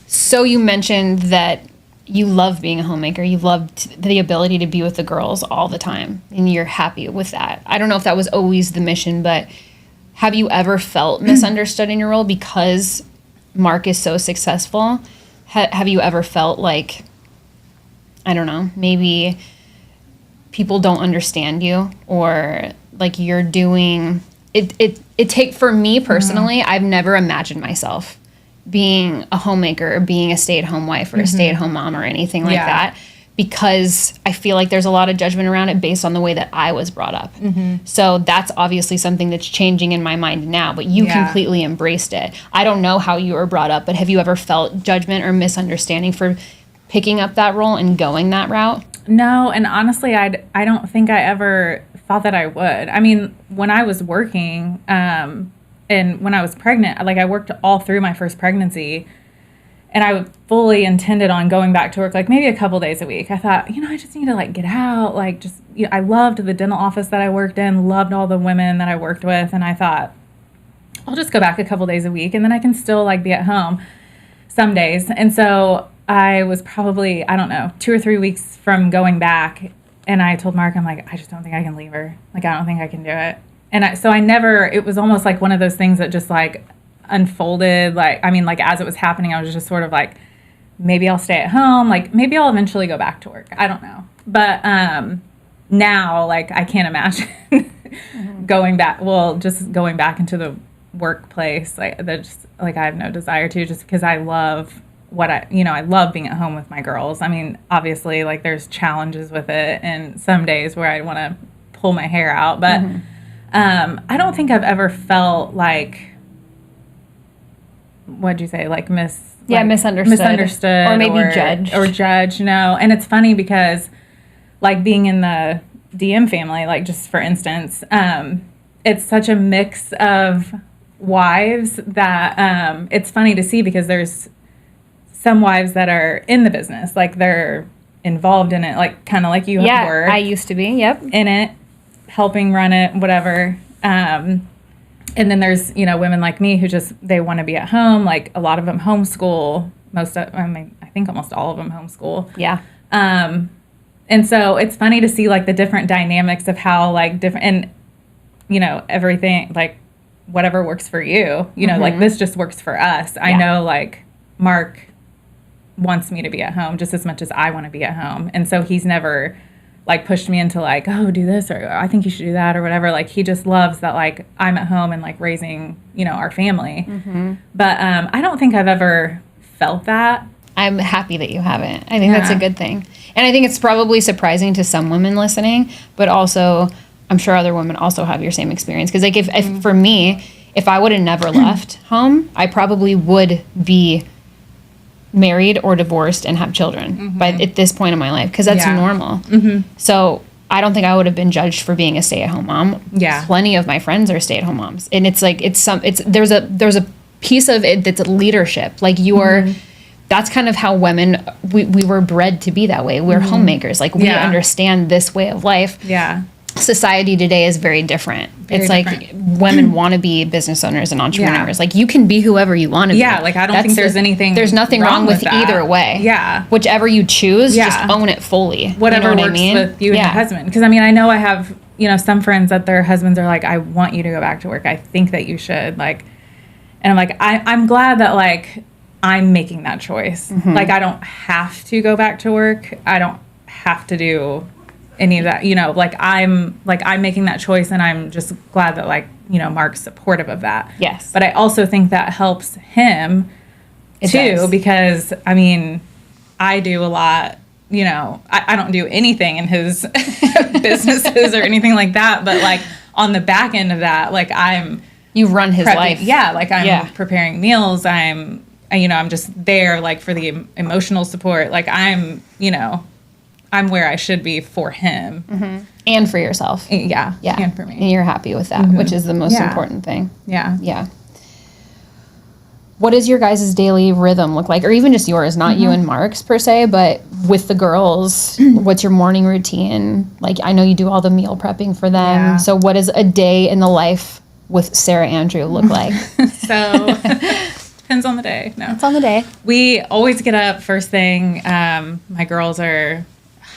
So you mentioned that you love being a homemaker. You loved the ability to be with the girls all the time, and you're happy with that. I don't know if that was always the mission, but have you ever felt misunderstood in your role because Mark is so successful? Have you ever felt like, I don't know, maybe people don't understand you, or like you're doing it for me personally, I've never imagined myself being a homemaker or being a stay-at-home wife or a stay-at-home mom or anything like that, because I feel like there's a lot of judgment around it based on the way that I was brought up. So that's obviously something that's changing in my mind now, but you completely embraced it. I don't know how you were brought up, but have you ever felt judgment or misunderstanding for picking up that role and going that route? No, and honestly, I don't think I ever thought that I would. I mean, when I was working, and when I was pregnant, like I worked all through my first pregnancy, and I fully intended on going back to work, like maybe a couple days a week. I thought, I just need to like get out, like just, I loved the dental office that I worked in, loved all the women that I worked with. And I thought, I'll just go back a couple days a week and then I can still like be at home some days. And so I was probably, I don't know, 2 or 3 weeks from going back. And I told Mark, I'm like, I just don't think I can leave her. Like, I don't think I can do it. And so I never, it was almost like one of those things that just like unfolded. Like, I mean, like as it was happening, I was just sort of like, maybe I'll stay at home. Like maybe I'll eventually go back to work. I don't know. But now, like I can't imagine going back. Well, just going back into the workplace. Like that's like I have no desire to, just because I love what I love being at home with my girls. I mean, obviously, like there's challenges with it, and some days where I want to pull my hair out. But I don't think I've ever felt like, what'd you say, like misunderstood or maybe judged. No. And it's funny because like being in the DM family, like just for instance, it's such a mix of wives that it's funny to see, because there's some wives that are in the business, like they're involved in it, like kind of like you were. I used to be, in it, helping run it, whatever. And then there's, women like me who just, they want to be at home. Like a lot of them homeschool. I think almost all of them homeschool. Yeah. And so it's funny to see like the different dynamics of how like different, and, everything, like whatever works for you, like this just works for us. I know like Mark wants me to be at home just as much as I want to be at home. And so he's never like pushed me into like, oh, do this, or I think you should do that, or whatever. Like he just loves that like I'm at home and like raising, our family. But I don't think I've ever felt that. I'm happy that you haven't. I think that's a good thing. And I think it's probably surprising to some women listening, but also I'm sure other women also have your same experience. Because like if for me, if I would have never left home, I probably would be married or divorced and have children by at this point in my life, because that's normal. So I don't think I would have been judged for being a stay-at-home mom. Plenty of my friends are stay-at-home moms, and it's like there's a piece of it that's leadership. Like you are, that's kind of how women we were bred to be that way. We're homemakers. Like we understand this way of life. Society today is very different. Like women want to be business owners and entrepreneurs. Like you can be whoever you want to be. Like I don't think there's nothing wrong with that. either way. Whichever you choose, just own it fully. Whatever works with you and your husband. Because I mean, I know I have, some friends that their husbands are like, I want you to go back to work. I think that you should, like, and I'm like, I'm glad that like I'm making that choice. Like I don't have to go back to work. I don't have to do any of that, like I'm making that choice, and I'm just glad that like, Mark's supportive of that. Yes. But I also think that helps him too, because I mean, I do a lot, I don't do anything in his businesses or anything like that, but like on the back end of that, like you run his life. Like I'm preparing meals. I'm just there like for the emotional support. Like I'm where I should be for him. And for yourself. Yeah. And for me. And you're happy with that, which is the most important thing. Yeah. what does your guys' daily rhythm look like? Or even just yours, not you and Mark's per se, but with the girls, what's your morning routine? Like, I know you do all the meal prepping for them. Yeah. So what does a day in the life with Sarah Andrew look like? So depends on the day. No, It's on the day. we always get up first thing. My girls are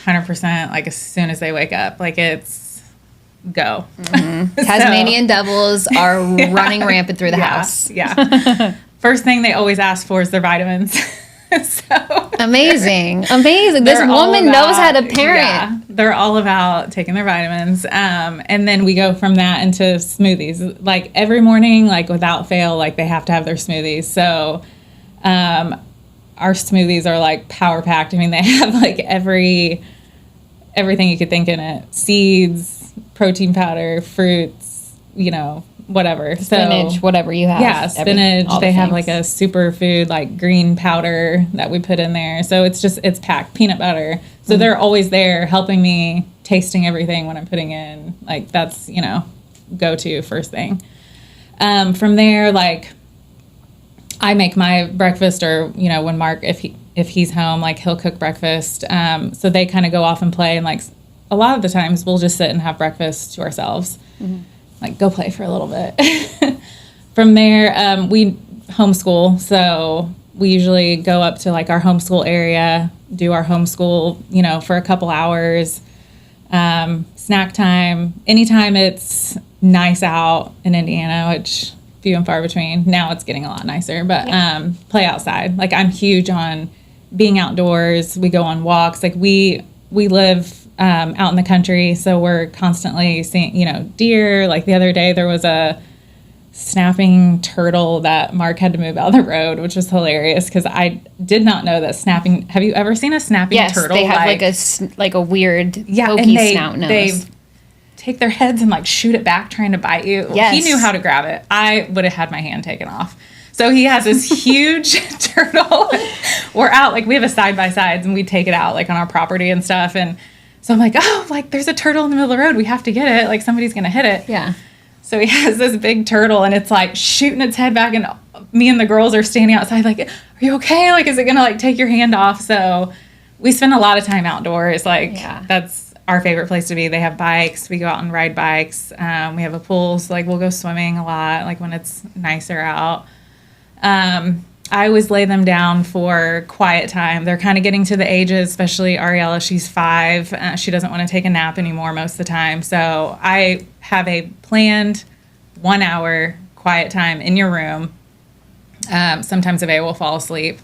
100% like as soon as they wake up, like it's go. Tasmanian devils are running rampant through the house. Yeah. First thing they always ask for is their vitamins. So Amazing. This they're all woman knows how to about- parent. Yeah, they're all about taking their vitamins. And then we go from that into smoothies. Like every morning, like without fail, like they have to have their smoothies. So our smoothies are like power packed. I mean, they have like everything you could think in it. Seeds, protein powder, fruits, whatever. Spinach, whatever you have. Yeah, spinach. all the They have things. like a superfood, like green powder that we put in there. So it's packed. Peanut butter. So they're always there helping me, tasting everything when I'm putting in. Like that's, go to first thing. From there, like I make my breakfast or, when Mark, if he's home, like he'll cook breakfast. So they kind of go off and play. And like a lot of the times we'll just sit and have breakfast to ourselves. Like go play for a little bit. From there, we homeschool. So we usually go up to like our homeschool area, do our homeschool, for a couple hours. Snack time, anytime it's nice out in Indiana, which few and far between. Now it's getting a lot nicer, but play outside. Like I'm huge on being outdoors. We go on walks. Like we live out in the country, so we're constantly seeing, deer. Like the other day, there was a snapping turtle that Mark had to move out of the road, which was hilarious because I did not know that snapping. Have you ever seen a snapping turtle? Yes, they have like a weird pokey snout nose. They take their heads and like shoot it back, trying to bite you. Yes. He knew how to grab it. I would have had my hand taken off. So he has this huge turtle. We're out, like we have a side-by-sides and we take it out like on our property and stuff. And so I'm like, oh, like there's a turtle in the middle of the road. We have to get it. Like somebody's going to hit it. Yeah. So he has this big turtle and it's like shooting its head back and me and the girls are standing outside like, are you okay? Like, is it going to like take your hand off? So we spend a lot of time outdoors. Like that's our favorite place to be. They have bikes. We go out and ride bikes. We have a pool. So like we'll go swimming a lot, like when it's nicer out. I always lay them down for quiet time. They're kind of getting to the ages, especially Ariella. She's 5. She doesn't want to take a nap anymore most of the time. So I have a planned 1 hour quiet time in your room. Sometimes Ava will fall asleep.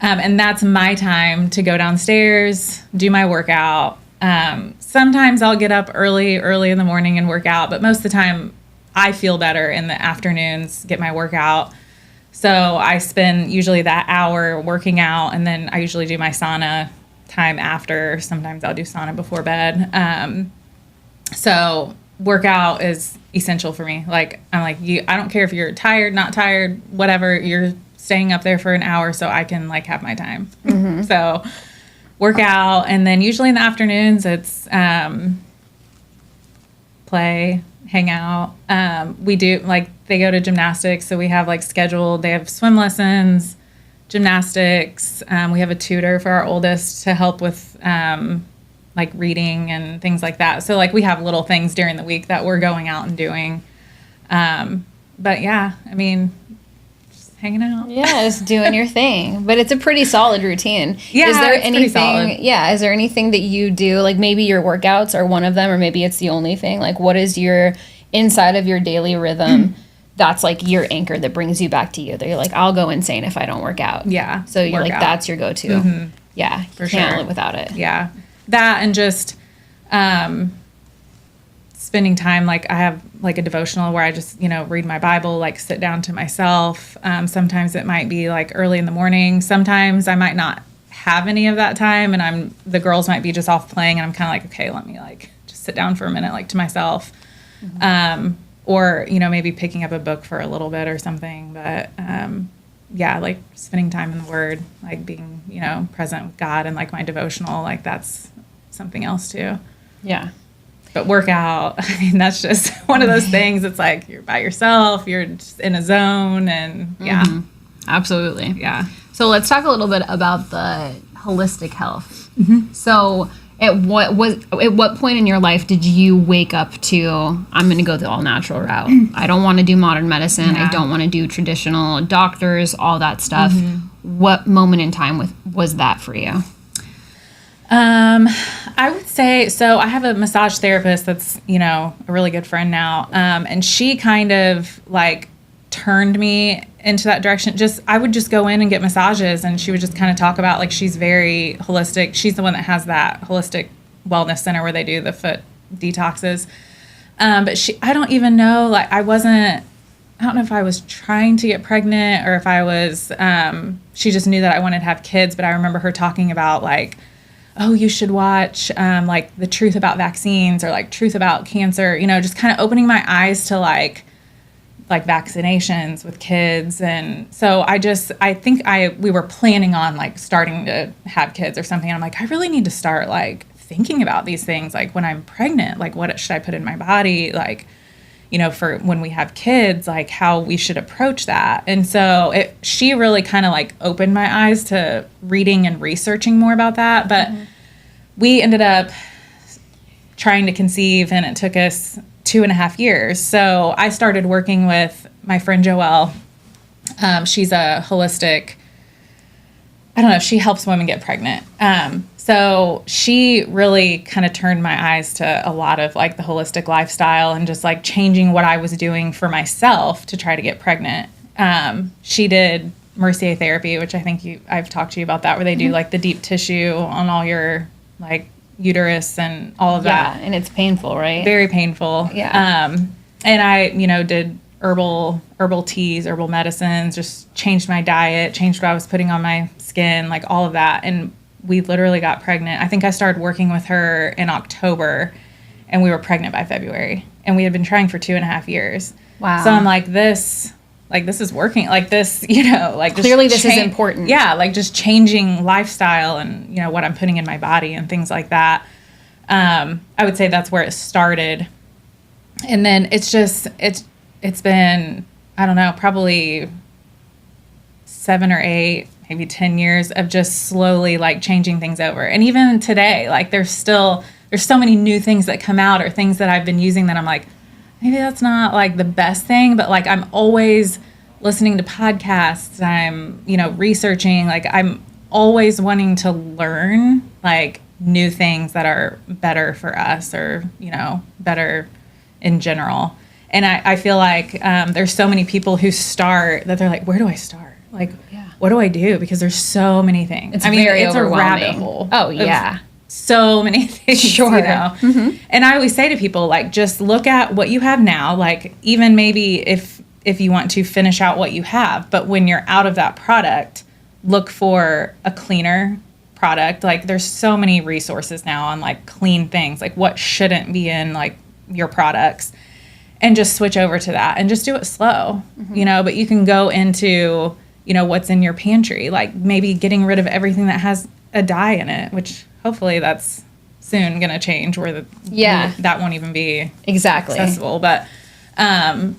And that's my time to go downstairs, do my workout. Sometimes I'll get up early in the morning and work out. But most of the time I feel better in the afternoons, get my workout. So I spend usually that hour working out, and then I usually do my sauna time after. Sometimes I'll do sauna before bed. So workout is essential for me. Like I'm like, I don't care if you're tired, not tired, whatever. You're staying up there for an hour so I can like have my time. So workout, and then usually in the afternoons it's play, hang out. We do like they go to gymnastics, so we have like scheduled. They have swim lessons, gymnastics. We have a tutor for our oldest to help with like reading and things like that. So like we have little things during the week that we're going out and doing. But yeah, I mean, just hanging out. Yeah, just doing your thing. But it's a pretty solid routine. Yeah, is there it's pretty solid. Yeah, is there anything that you do, like maybe your workouts are one of them, or maybe it's the only thing? Like what is your inside of your daily rhythm that's like your anchor that brings you back to you, that you're like, I'll go insane if I don't work out? Yeah. So you're like, workout. that's your go-to. Yeah, For can't sure. live without it. Yeah. That and just spending time, like I have like a devotional where I just, read my Bible, like sit down to myself. Sometimes it might be like early in the morning. Sometimes I might not have any of that time, and the girls might be just off playing, and I'm kind of like, okay, let me like just sit down for a minute, like to myself. Or, maybe picking up a book for a little bit or something. But yeah, like spending time in the Word, like being, present with God, and like my devotional, like that's something else too. Yeah. But workout, I mean, that's just one of those things. It's like you're by yourself, you're just in a zone, and yeah. Absolutely. Yeah. So let's talk a little bit about the holistic health. Mm-hmm. So at what point in your life did you wake up to, I'm going to go the all natural route? I don't want to do modern medicine. Yeah. I don't want to do traditional doctors, all that stuff. Mm-hmm. What moment in time was that for you? I would say, so I have a massage therapist that's, a really good friend now. And she kind of like turned me into that direction. I would just go in and get massages, and she would just kind of talk about, like, she's very holistic. She's the one that has that holistic wellness center where they do the foot detoxes. But I don't even know, like, I don't know if I was trying to get pregnant or if I was, she just knew that I wanted to have kids. But I remember her talking about, like, oh, you should watch, like, The Truth About Vaccines, or like Truth About Cancer, just kind of opening my eyes to like vaccinations with kids. And so I think we were planning on like starting to have kids or something. And I'm like, I really need to start like thinking about these things. Like when I'm pregnant, like what should I put in my body? Like, for when we have kids, like how we should approach that. And so she really kind of like opened my eyes to reading and researching more about that. But we ended up trying to conceive, and it took us 2.5 years. So I started working with my friend Joelle. She's a holistic, I don't know, she helps women get pregnant. So she really kind of turned my eyes to a lot of like the holistic lifestyle and just like changing what I was doing for myself to try to get pregnant. She did Mercier therapy, which I think I've talked to you about that, where they do like the deep tissue on all your like uterus and all of that. Yeah, and it's painful, right? Very painful. Yeah. And I, did herbal teas, herbal medicines, just changed my diet, changed what I was putting on my skin, like all of that. And we literally got pregnant. I think I started working with her in October, and we were pregnant by February. And we had been trying for 2.5 years. Wow. So I'm like, this is working. Like this, like clearly this is important. Yeah, like just changing lifestyle and, what I'm putting in my body and things like that. I would say that's where it started. And then it's been, I don't know, probably 7 or 8, maybe 10 years of just slowly like changing things over. And even today, like there's so many new things that come out, or things that I've been using that I'm like, maybe that's not like the best thing, but like I'm always listening to podcasts. I'm, researching, like I'm always wanting to learn like new things that are better for us, or, better in general. And I feel like there's so many people who start that they're like, where do I start? Like, what do I do? Because there's so many things. It's very overwhelming. A rabbit hole. Oh, yeah. So many things, Sure. Mm-hmm. And I always say to people, like, just look at what you have now. Like, even maybe if you want to finish out what you have, but when you're out of that product, look for a cleaner product. Like, there's so many resources now on like clean things, like what shouldn't be in like your products, and just switch over to that and just do it slow, but you can go into, what's in your pantry, like maybe getting rid of everything that has a dye in it, which hopefully that's soon going to change, where that won't even be exactly accessible. But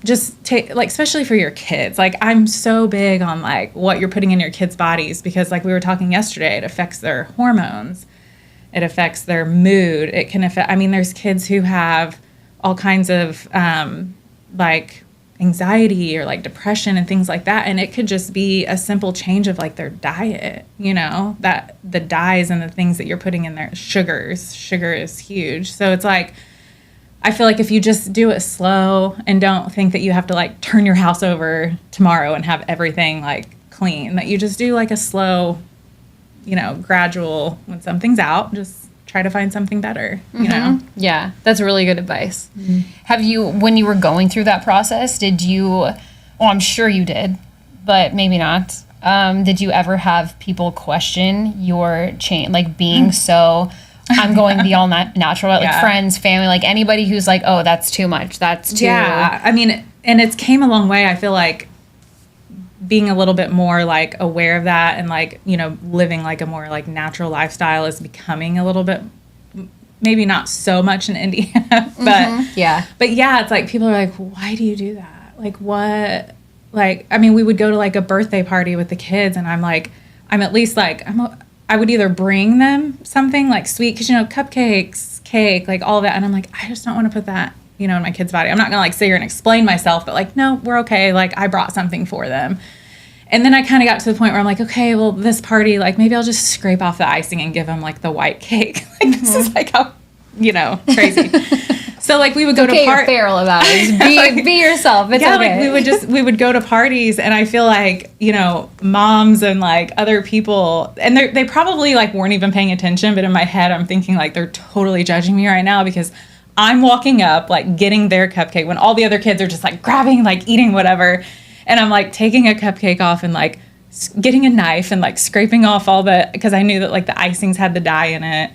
just take, like, especially for your kids, like I'm so big on like what you're putting in your kids' bodies, because like we were talking yesterday, it affects their hormones, it affects their mood, it can affect, there's kids who have all kinds of like anxiety or like depression and things like that, and it could just be a simple change of like their diet, that the dyes and the things that you're putting in there, sugar is huge. So it's like, I feel like if you just do it slow and don't think that you have to like turn your house over tomorrow and have everything like clean, that you just do like a slow, gradual, when something's out, just try to find something better, Yeah, that's really good advice. Mm-hmm. Have you, when you were going through that process, I'm sure you did, but maybe not. Did you ever have people question your change, like being so, I'm going the all natural, like friends, family, like anybody who's like, oh, that's too much, that's too. Yeah, and it's came a long way. I feel like being a little bit more like aware of that, and like, living like a more like natural lifestyle is becoming a little bit, maybe not so much in Indiana, but but yeah, it's like people are like, why do you do that? Like what like, I mean, we would go to like a birthday party with the kids, and I'm at least like, I would either bring them something like sweet, because, you know, cupcakes, cake, like all that. And I'm like, I just don't want to put that, you know, in my kid's body. I'm not going to like sit here and explain myself, but like, no, we're okay. Like, I brought something for them. And then I kind of got to the point where I'm like, okay, well, this party, like, maybe I'll just scrape off the icing and give them like the white cake. Like, this is like how, you know, crazy. So like we would go to you're feral about it. Just be yourself. It's okay. Like we would go to parties, and I feel like, you know, moms and like other people, and they probably like weren't even paying attention, but in my head I'm thinking like they're totally judging me right now, because I'm walking up like getting their cupcake when all the other kids are just like grabbing, like eating whatever, and I'm like taking a cupcake off and like getting a knife and like scraping off all the, because I knew that like the icings had the dye in it,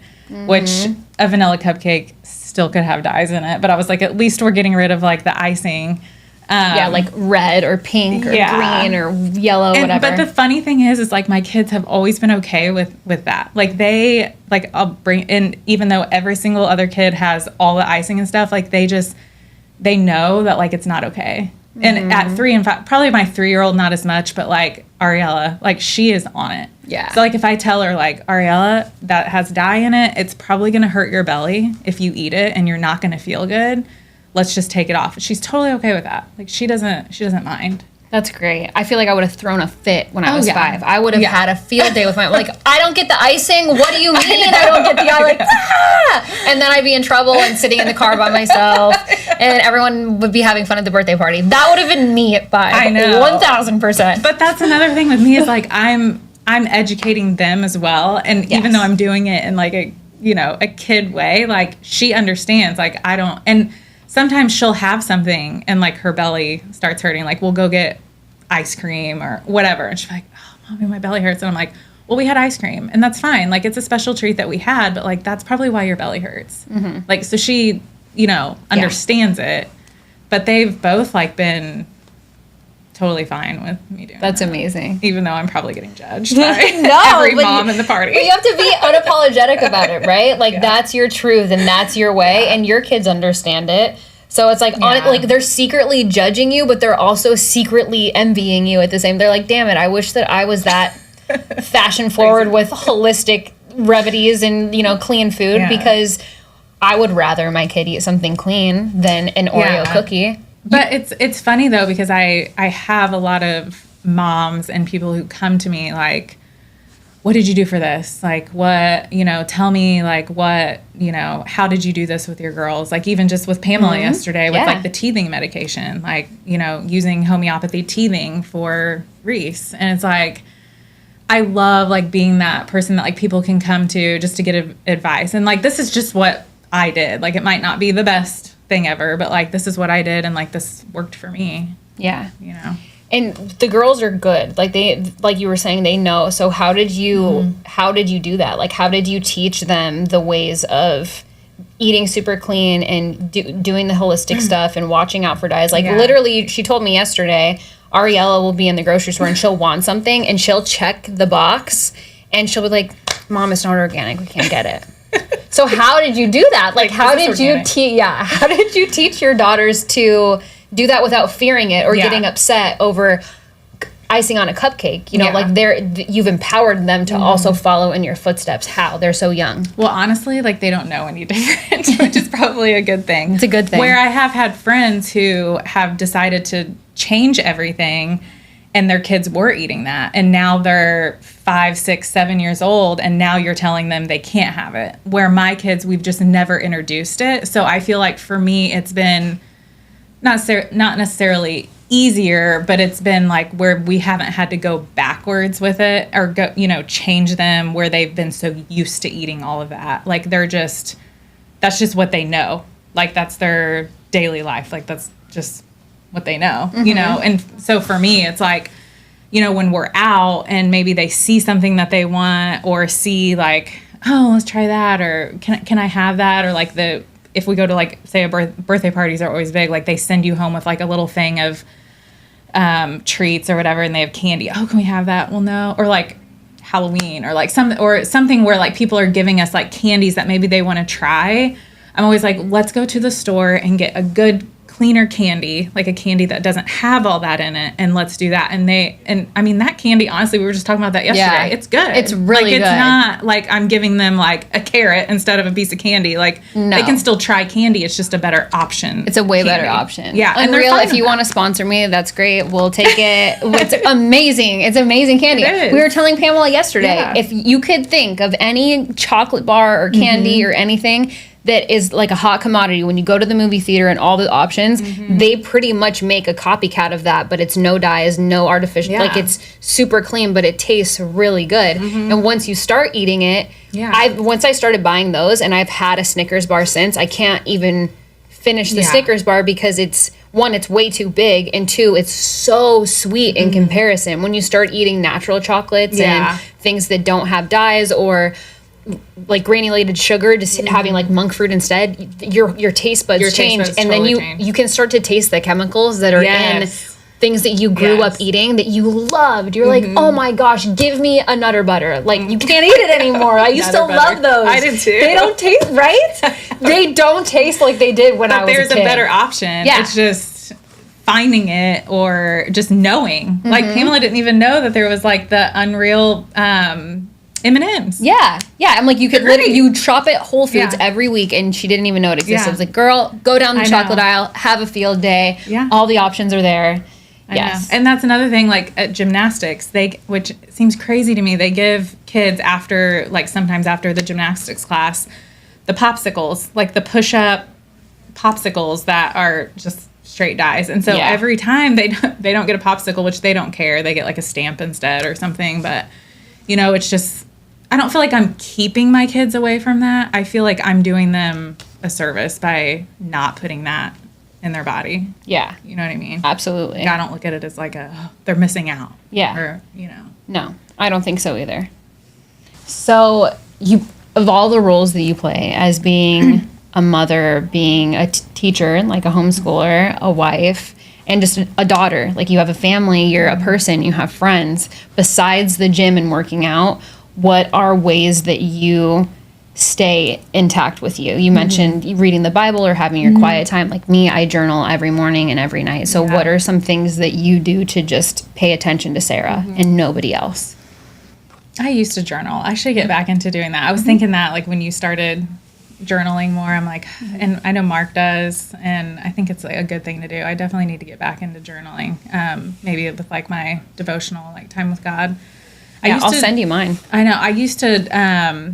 which a vanilla cupcake still could have dyes in it, but I was like, at least we're getting rid of like the icing. Like red or pink or green or yellow, whatever. But the funny thing is like my kids have always been okay with that. Like they, like I'll bring in, even though every single other kid has all the icing and stuff, like they know that like it's not okay. And at 3 and 5, probably my 3-year-old not as much, but like Ariella, like she is on it. Yeah. So like if I tell her like, Ariella, that has dye in it, it's probably going to hurt your belly if you eat it and you're not going to feel good. Let's just take it off. She's totally okay with that. Like she doesn't mind. That's great. I feel like I would have thrown a fit when I was 5. I would have had a field day with my, like, I don't get the icing. What do you mean I don't get the eye? Like, ah! And then I'd be in trouble and sitting in the car by myself, and everyone would be having fun at the birthday party. That would have been me at 5. I know. 1,000%. But that's another thing with me is like I'm educating them as well. And even though I'm doing it in like a, you know, a kid way, like she understands, like I don't, and sometimes she'll have something and like her belly starts hurting. Like we'll go get ice cream or whatever. And she's like, oh, Mommy, my belly hurts. And I'm like, well, we had ice cream and that's fine. Like it's a special treat that we had, but like, that's probably why your belly hurts. Like, so she, you know, understands it, but they've both like been totally fine with me doing That's that. amazing. Even though I'm probably getting judged by No, every mom in the party. But you have to be unapologetic about it, right? Like that's your truth and that's your way, and your kids understand it. So it's like, like they're secretly judging you, but they're also secretly envying you at the same. They're like, damn it, I wish that I was that fashion forward with holistic remedies and, you know, clean food, because I would rather my kid eat something clean than an Oreo cookie. But it's funny though, because I have a lot of moms and people who come to me like, what did you do for this? Like, what, you know, tell me, like, what, you know, how did you do this with your girls? Like, even just with Pamela yesterday with, like, the teething medication, like, you know, using homeopathy teething for Reese. And it's like, I love, like, being that person that, like, people can come to just to get advice. And, like, this is just what I did. Like, it might not be the best thing ever, but, like, this is what I did, and, like, this worked for me. Yeah. You know? And the girls are good. Like like you were saying, they know. So how did you do that? Like, how did you teach them the ways of eating super clean and doing the holistic stuff and watching out for dyes? Like literally, she told me yesterday, Ariella will be in the grocery store and she'll want something and she'll check the box and she'll be like, Mom, it's not organic. We can't get it. So how did you do that? Like how did you teach your daughters to do that without fearing it or getting upset over icing on a cupcake? You know, like you've empowered them to also follow in your footsteps. How? They're so young. Well, honestly, like they don't know any different, which is probably a good thing. It's a good thing. Where I have had friends who have decided to change everything and their kids were eating that. And now they're 5, 6, 7 years old. And now you're telling them they can't have it. Where my kids, we've just never introduced it. So I feel like for me, it's been not necessarily easier, but it's been like where we haven't had to go backwards with it or go, you know, change them where they've been so used to eating all of that. Like that's just what they know. Like that's their daily life. Like that's just what they know, you know? And so for me, it's like, you know, when we're out and maybe they see something that they want or see like, oh, let's try that. Or can I have that? Or like if we go to like, say birthday parties are always big, like they send you home with like a little thing of treats or whatever, and they have candy. Oh, can we have that? Well, no. Or like Halloween or like something where like people are giving us like candies that maybe they want to try. I'm always like, let's go to the store and get a good cleaner candy, like a candy that doesn't have all that in it, and let's do that. And I mean, that candy, honestly, we were just talking about that yesterday. Yeah. It's good. It's really like, it's good. not like I'm giving them like a carrot instead of a piece of candy. Like, No. they can still try candy. It's just a better option. It's a way better candy. option. Yeah. And Unreal, if you want to sponsor me, that's great. We'll take it. It's amazing. It's amazing candy. It is. We were telling Pamela yesterday, Yeah. if you could think of any chocolate bar or candy or anything that is like a hot commodity when you go to the movie theater and all the options, they pretty much make a copycat of that, but it's no dyes, no artificial, like it's super clean, but it tastes really good. And once you start eating it, once I started buying those, and I've had a Snickers bar since, I can't even finish the Snickers bar because it's, one, it's way too big, and two, it's so sweet in comparison. When you start eating natural chocolates and things that don't have dyes or like granulated sugar, just having like monk fruit instead, your taste buds change, and totally then you can start to taste the chemicals that are in things that you grew up eating that you loved. You're like, oh my gosh, give me a Nutter Butter. Like, you can't eat it anymore. I used to love those. I did too. They don't taste right. They don't taste like they did when I was a kid. There's a better option. Yeah. It's just finding it or just knowing. Like, Pamela didn't even know that there was like the Unreal M&Ms. Yeah. I'm like, you could literally, you shop at Whole Foods every week, and she didn't even know it existed. I was like, girl, go down the chocolate aisle, have a field day. Yeah. All the options are there. Yes. And that's another thing, like at gymnastics, which seems crazy to me, they give kids after, like sometimes after the gymnastics class, the popsicles, like the push-up popsicles that are just straight dyes. And so every time they don't get a popsicle, which they don't care, they get like a stamp instead or something. But, you know, it's just, I don't feel like I'm keeping my kids away from that. I feel like I'm doing them a service by not putting that in their body. Yeah. You know what I mean? Absolutely. Like, I don't look at it as like they're missing out. Yeah. Or, you know. No, I don't think so either. So, of all the roles that you play as being a mother, being a teacher, like a homeschooler, a wife, and just a daughter, like you have a family, you're a person, you have friends, besides the gym and working out, what are ways that you stay intact with you? You mentioned reading the Bible or having your quiet time. Like me, I journal every morning and every night. So what are some things that you do to just pay attention to Sarah and nobody else? I used to journal. I should get back into doing that. I was thinking that, like, when you started journaling more, I'm like, and I know Mark does, and I think it's like a good thing to do. I definitely need to get back into journaling. Maybe with like my devotional, like time with God. I'll send you mine. I know. I used to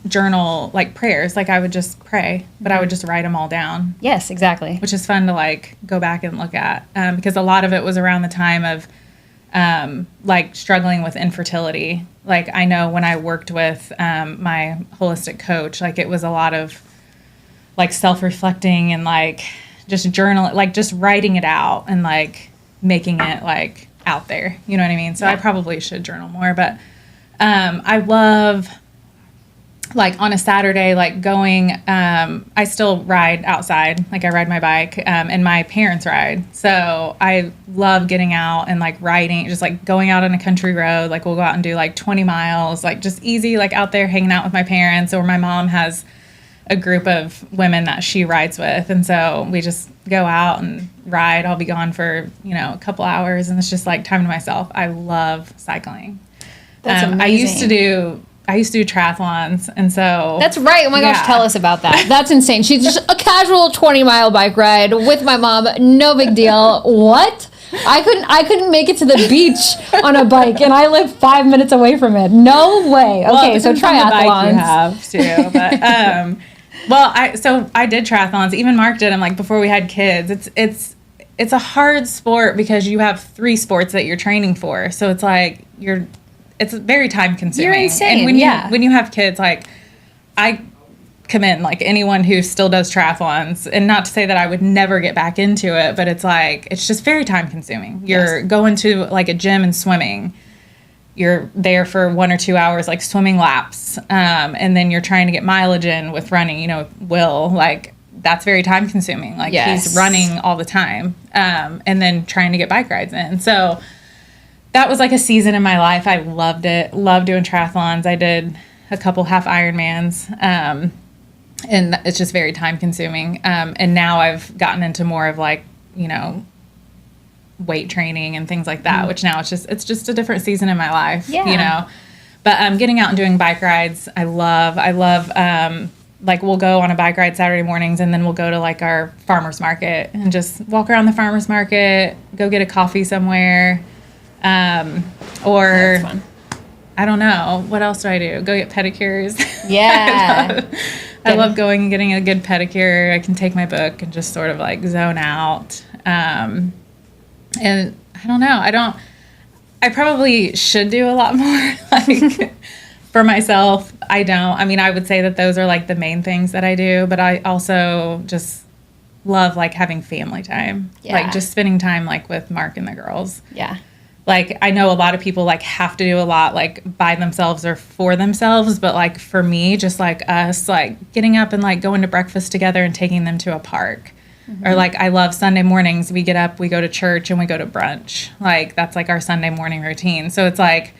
journal like prayers. Like, I would just pray, but I would just write them all down. Yes, exactly. Which is fun to like go back and look at, because a lot of it was around the time of like struggling with infertility. Like, I know when I worked with my holistic coach, like it was a lot of like self-reflecting and like just journal, like just writing it out and like making it like out there. You know what I mean? So I probably should journal more, but I love, like, on a Saturday, like going, I still ride outside, like I ride my bike, and my parents ride. So I love getting out and like riding, just like going out on a country road. Like, we'll go out and do like 20 miles, like just easy, like out there hanging out with my parents. Or my mom has a group of women that she rides with. And so we just go out and ride. I'll be gone for, you know, a couple hours, and it's just like time to myself. I love cycling. That's amazing. I used to do triathlons, and so... That's right. Oh my gosh, tell us about that. That's insane. She's just a casual 20-mile bike ride with my mom. No big deal. What? I couldn't make it to the beach on a bike, and I live 5 minutes away from it. No way. Okay, so triathlons. You have too, but I did triathlons. Even Mark did them, like, before we had kids. It's a hard sport because you have 3 sports that you're training for. So it's like it's very time consuming. You're insane. And when you have kids, like, I commend like anyone who still does triathlons, and not to say that I would never get back into it, but it's like, it's just very time consuming. You're going to like a gym and swimming. You're there for 1 or 2 hours, like swimming laps. And then you're trying to get mileage in with running, you know, Will, like, that's very time consuming. Like, he's running all the time. And then trying to get bike rides in. So that was like a season in my life. I loved it. Loved doing triathlons. I did a couple half Ironmans. And it's just very time consuming. And now I've gotten into more of like you know, weight training and things like that, which now it's just a different season in my life, you know. But getting out and doing bike rides, I love, like we'll go on a bike ride Saturday mornings, and then we'll go to like our farmer's market and just walk around the farmer's market, go get a coffee somewhere. Or That's fun. I don't know. What else do I do? Go get pedicures. Yeah. I love going and getting a good pedicure. I can take my book and just sort of like zone out. And I don't know. I probably should do a lot more like for myself. I don't. I mean, I would say that those are like the main things that I do, but I also just love like having family time. Yeah. Like just spending time like with Mark and the girls. Yeah. Like, I know a lot of people, like, have to do a lot, like, by themselves or for themselves. But, like, for me, just, like, us, like, getting up and, like, going to breakfast together and taking them to a park. Mm-hmm. Or, like, I love Sunday mornings. We get up, we go to church, and we go to brunch. Like, that's, like, our Sunday morning routine. So, it's, like,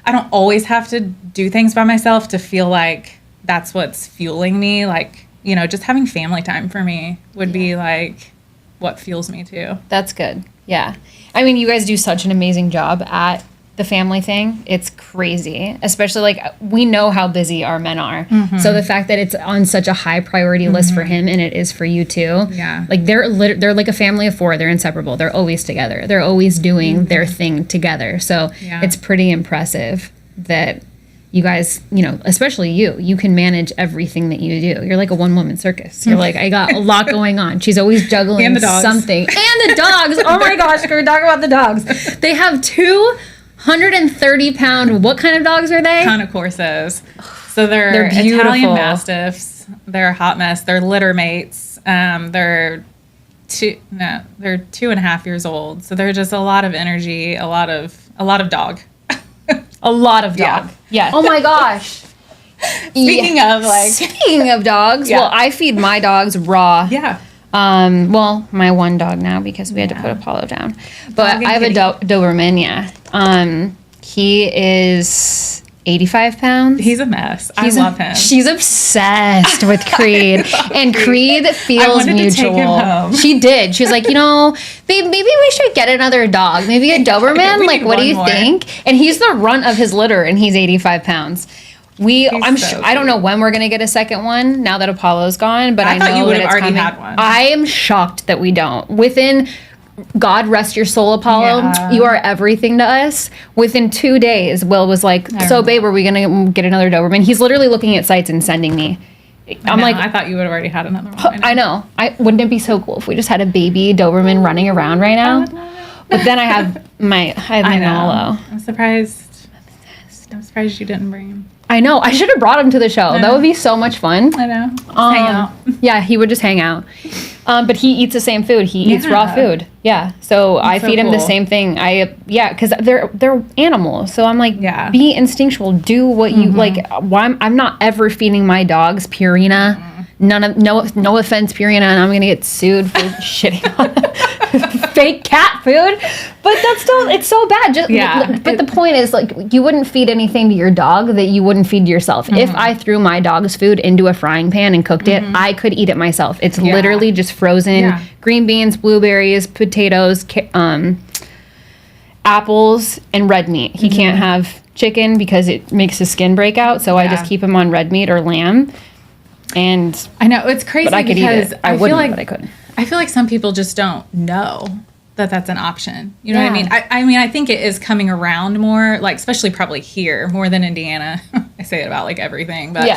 I don't always have to do things by myself to feel like that's what's fueling me. Like, you know, just having family time for me would be, like, what fuels me, too. That's good. Yeah. I mean, you guys do such an amazing job at the family thing. It's crazy. Especially, like, we know how busy our men are. Mm-hmm. So the fact that it's on such a high priority list for him, and it is for you too. Yeah. Like, they're like a family of four. They're inseparable. They're always together. They're always doing their thing together. So it's pretty impressive that you guys, you know, especially you can manage everything that you do. You're like a one-woman circus. You're like, I got a lot going on. She's always juggling and the dogs. something. And the dogs. Oh my gosh, can we talk about the dogs? They have 230-pound, what kind of dogs are they? Conicorsos. So they're Italian Mastiffs. They're a hot mess. They're litter mates. They're 2.5 years old. So they're just a lot of energy, a lot of dog. A lot of dog. Yeah. Oh my gosh. Speaking of dogs, well, I feed my dogs raw. Yeah. Well, my one dog now because we had to put Apollo down. But I have a Doberman, he is 85 pounds. He's a mess. I love him. She's obsessed with Creed. And Creed feels mutual. To take him home. She did. She was like, you know, babe, maybe we should get another dog. Maybe a Doberman. Like, what do you think? And he's the runt of his litter, and he's 85 pounds. I don't know when we're going to get a second one now that Apollo's gone, but I know you would have already coming. had one. I am shocked that we don't. Within, God rest your soul, Apollo, you are everything to us. Within 2 days, Will was like, so babe, are we going to get another Doberman? He's literally looking at sites and sending me. I thought you would have already had another one. I know. Wouldn't it be so cool if we just had a baby Doberman running around right now? But then I have my Nolo. I'm surprised you didn't bring him. I know. I should have brought him to the show. That would be so much fun. I know. Hang out. Yeah, he would just hang out. But he eats the same food. He eats raw food. Yeah. So I feed him the same thing. Because they're animals. So I'm like, be instinctual. Do what you like. I'm not ever feeding my dogs Purina. No offense, Purina, and I'm gonna get sued for shitting on fake cat food. But that's still, it's so bad. But the point is, like, you wouldn't feed anything to your dog that you wouldn't feed to yourself. If I threw my dog's food into a frying pan and cooked it, I could eat it myself. It's literally just frozen green beans, blueberries, potatoes, apples, and red meat. He can't have chicken because it makes his skin break out. So I just keep him on red meat or lamb. And I know it's crazy, but I could because eat it. I wouldn't, but I couldn't. I feel like some people just don't know that that's an option. You know what I mean? I mean, I think it is coming around more, like, especially probably here more than Indiana. I say it about like everything, but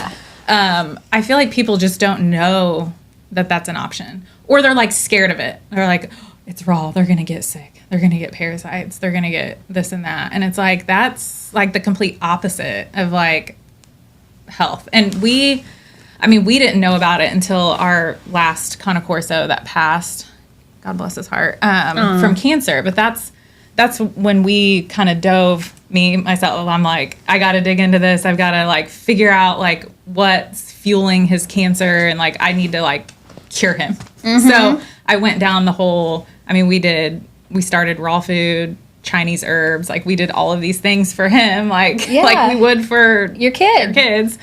I feel like people just don't know that that's an option, or they're like scared of it. They're like, oh, it's raw. They're gonna get sick. They're gonna get parasites. They're gonna get this and that. And it's like that's like the complete opposite of like health. And we didn't know about it until our last Conicorso that passed, God bless his heart, from cancer. But that's when we kind of dove, myself, I'm like, I got to dig into this. I've got to like figure out like what's fueling his cancer, and like I need to like cure him. So I went down the whole, we started raw food, Chinese herbs, like we did all of these things for him, like we would for your kids.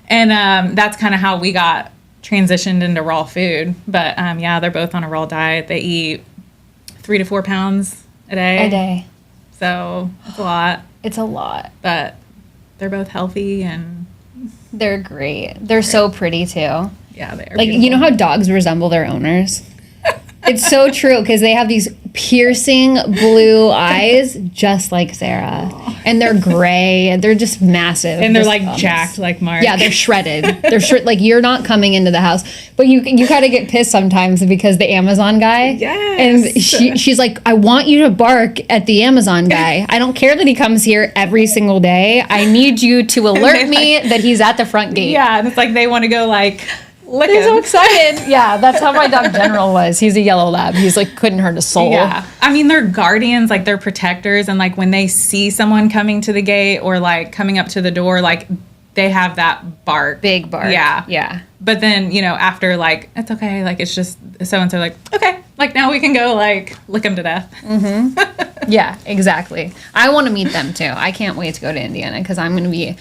And that's kind of how we got transitioned into raw food. But they're both on a raw diet. They eat 3 to 4 pounds a day. A day. So it's a lot. It's a lot. But they're both healthy and they're great. They're so pretty too. Yeah, they are. Like, beautiful. you know how dogs resemble their owners? It's so true because they have these piercing blue eyes just like Sarah. Aww. And they're gray and they're just massive. And they're like jacked like Mark. Yeah, they're shredded. Like you're not coming into the house. But you kind of get pissed sometimes because the Amazon guy. Yes. And she's like, I want you to bark at the Amazon guy. I don't care that he comes here every single day. I need you to alert me that he's at the front gate. Yeah, and it's like they want to go like... Look, they're so excited. Yeah, that's how my dog General was. He's a yellow lab. He's like couldn't hurt a soul. Yeah, I mean they're guardians, like they're protectors, and like when they see someone coming to the gate or like coming up to the door, like they have that bark, big bark. Yeah. But then after like it's okay, like it's just so and so, like okay, like now we can go like lick them to death. Mm-hmm. Yeah, exactly. I want to meet them too. I can't wait to go to Indiana because I'm gonna be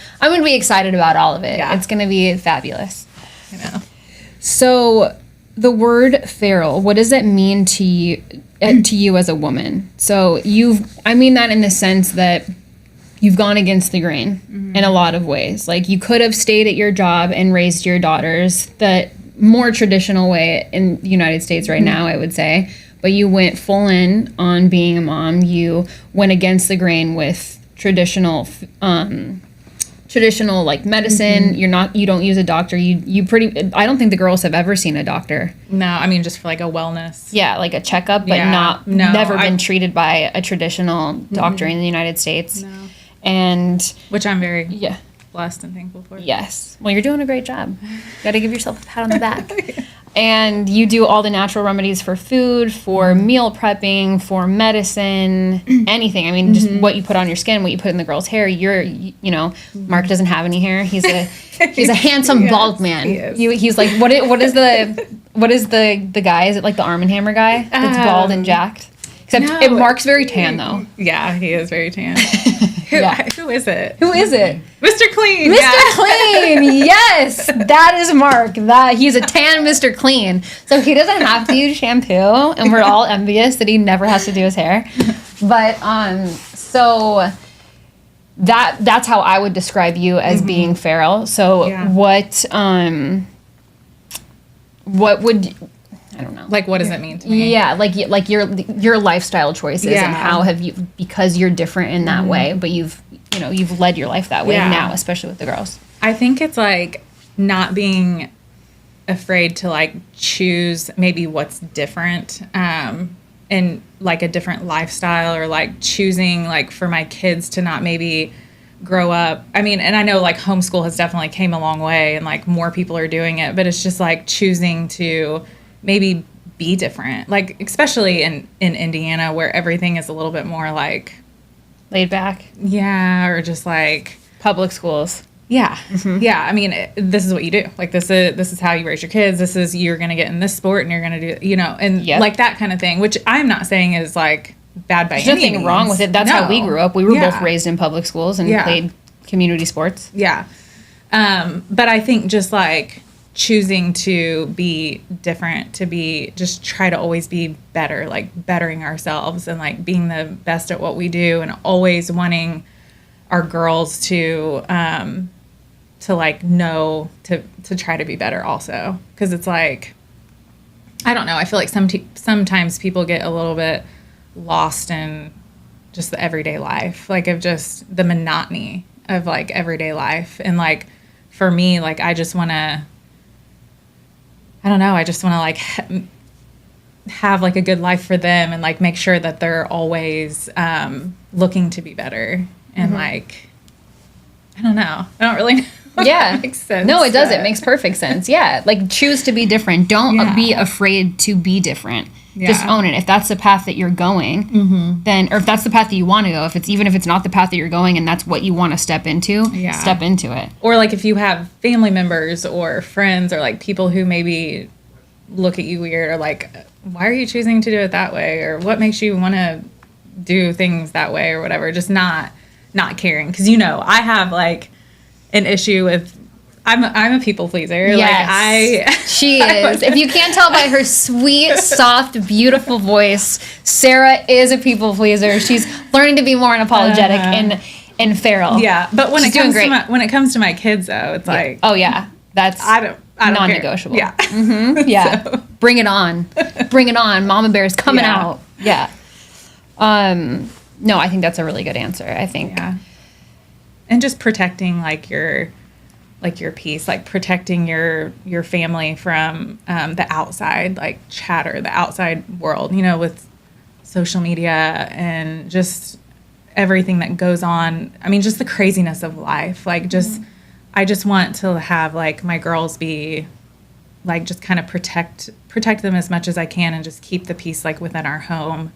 excited about all of it. Yeah. It's gonna be fabulous. I know. So the word feral, what does it mean to you as a woman? So I mean that in the sense that you've gone against the grain in a lot of ways. Like you could have stayed at your job and raised your daughters the more traditional way in the United States right now, I would say. But you went full in on being a mom. You went against the grain with traditional like medicine. You don't use a doctor. I don't think the girls have ever seen a doctor. No, I mean just for like a wellness. Yeah, like a checkup, but never been treated by a traditional doctor in the United States. No. And which I'm very blessed and thankful for. Yes. Well, you're doing a great job. Got to give yourself a pat on the back. And you do all the natural remedies for food, for meal prepping, for medicine, anything. I mean, just what you put on your skin, what you put in the girl's hair. Mark doesn't have any hair. He's a handsome bald man. He's like, what is the guy? Is it like the Arm & Hammer guy that's bald and jacked? Except Mark's very tan though. Yeah, he is very tan. Who is it? Who is it? Mr. Clean. Mr. Clean. Yes, that is Mark. He's a tan Mr. Clean. So he doesn't have to use shampoo, and we're all envious that he never has to do his hair. But so that's how I would describe you as being feral. So what would I don't know. Like, what does it mean to me? Yeah, like your lifestyle choices and how have you, because you're different in that way, but you've led your life that way now, especially with the girls. I think it's like not being afraid to like choose maybe what's different, and like a different lifestyle, or like choosing like for my kids to not maybe grow up. I mean, and I know like homeschool has definitely came a long way and like more people are doing it, but it's just like choosing to maybe be different, like especially in Indiana where everything is a little bit more like laid back. Yeah, or just like public schools. Yeah. Yeah, I mean, this is what you do. Like this is how you raise your kids. This is, you're going to get in this sport and you're going to do, and like that kind of thing, which I'm not saying is like bad by any means. There's nothing wrong with it. That's how we grew up. We were both raised in public schools and played community sports. Yeah. But I think just like choosing to be different, to be, just try to always be better, like bettering ourselves and like being the best at what we do, and always wanting our girls to like know to try to be better also. Because it's like, I don't know, I feel like sometimes people get a little bit lost in just the everyday life, like of just the monotony of like everyday life. And like for me, like I just want to, I don't know, I just want to like have like a good life for them, and like make sure that they're always looking to be better. And like, I don't know, I don't really know. Yeah. Makes sense. No, it does. It makes perfect sense. Yeah. Like choose to be different. Don't be afraid to be different. Yeah. Just own it. If that's the path that you're going, then, or if that's the path that you want to go, even if it's not the path that you're going and that's what you want to step into, step into it. Or like if you have family members or friends or like people who maybe look at you weird, or like, why are you choosing to do it that way? Or what makes you want to do things that way or whatever? Just not caring. Because, I have like an issue with I'm a people pleaser. Yes. She is. If you can't tell by her sweet, soft, beautiful voice, Sarah is a people pleaser. She's learning to be more unapologetic and feral. Yeah, but when it comes to my kids, though, it's like, oh yeah, that's I don't non-negotiable. Care. Yeah, yeah. So. Bring it on, Mama Bear's coming out. Yeah. No, I think that's a really good answer. I think. Yeah. And just protecting your peace, like protecting your family from the outside, like chatter, the outside world, with social media and just everything that goes on. I mean, just the craziness of life. Like, I just want to have, like, my girls be, like, just kind of protect them as much as I can and just keep the peace, like, within our home.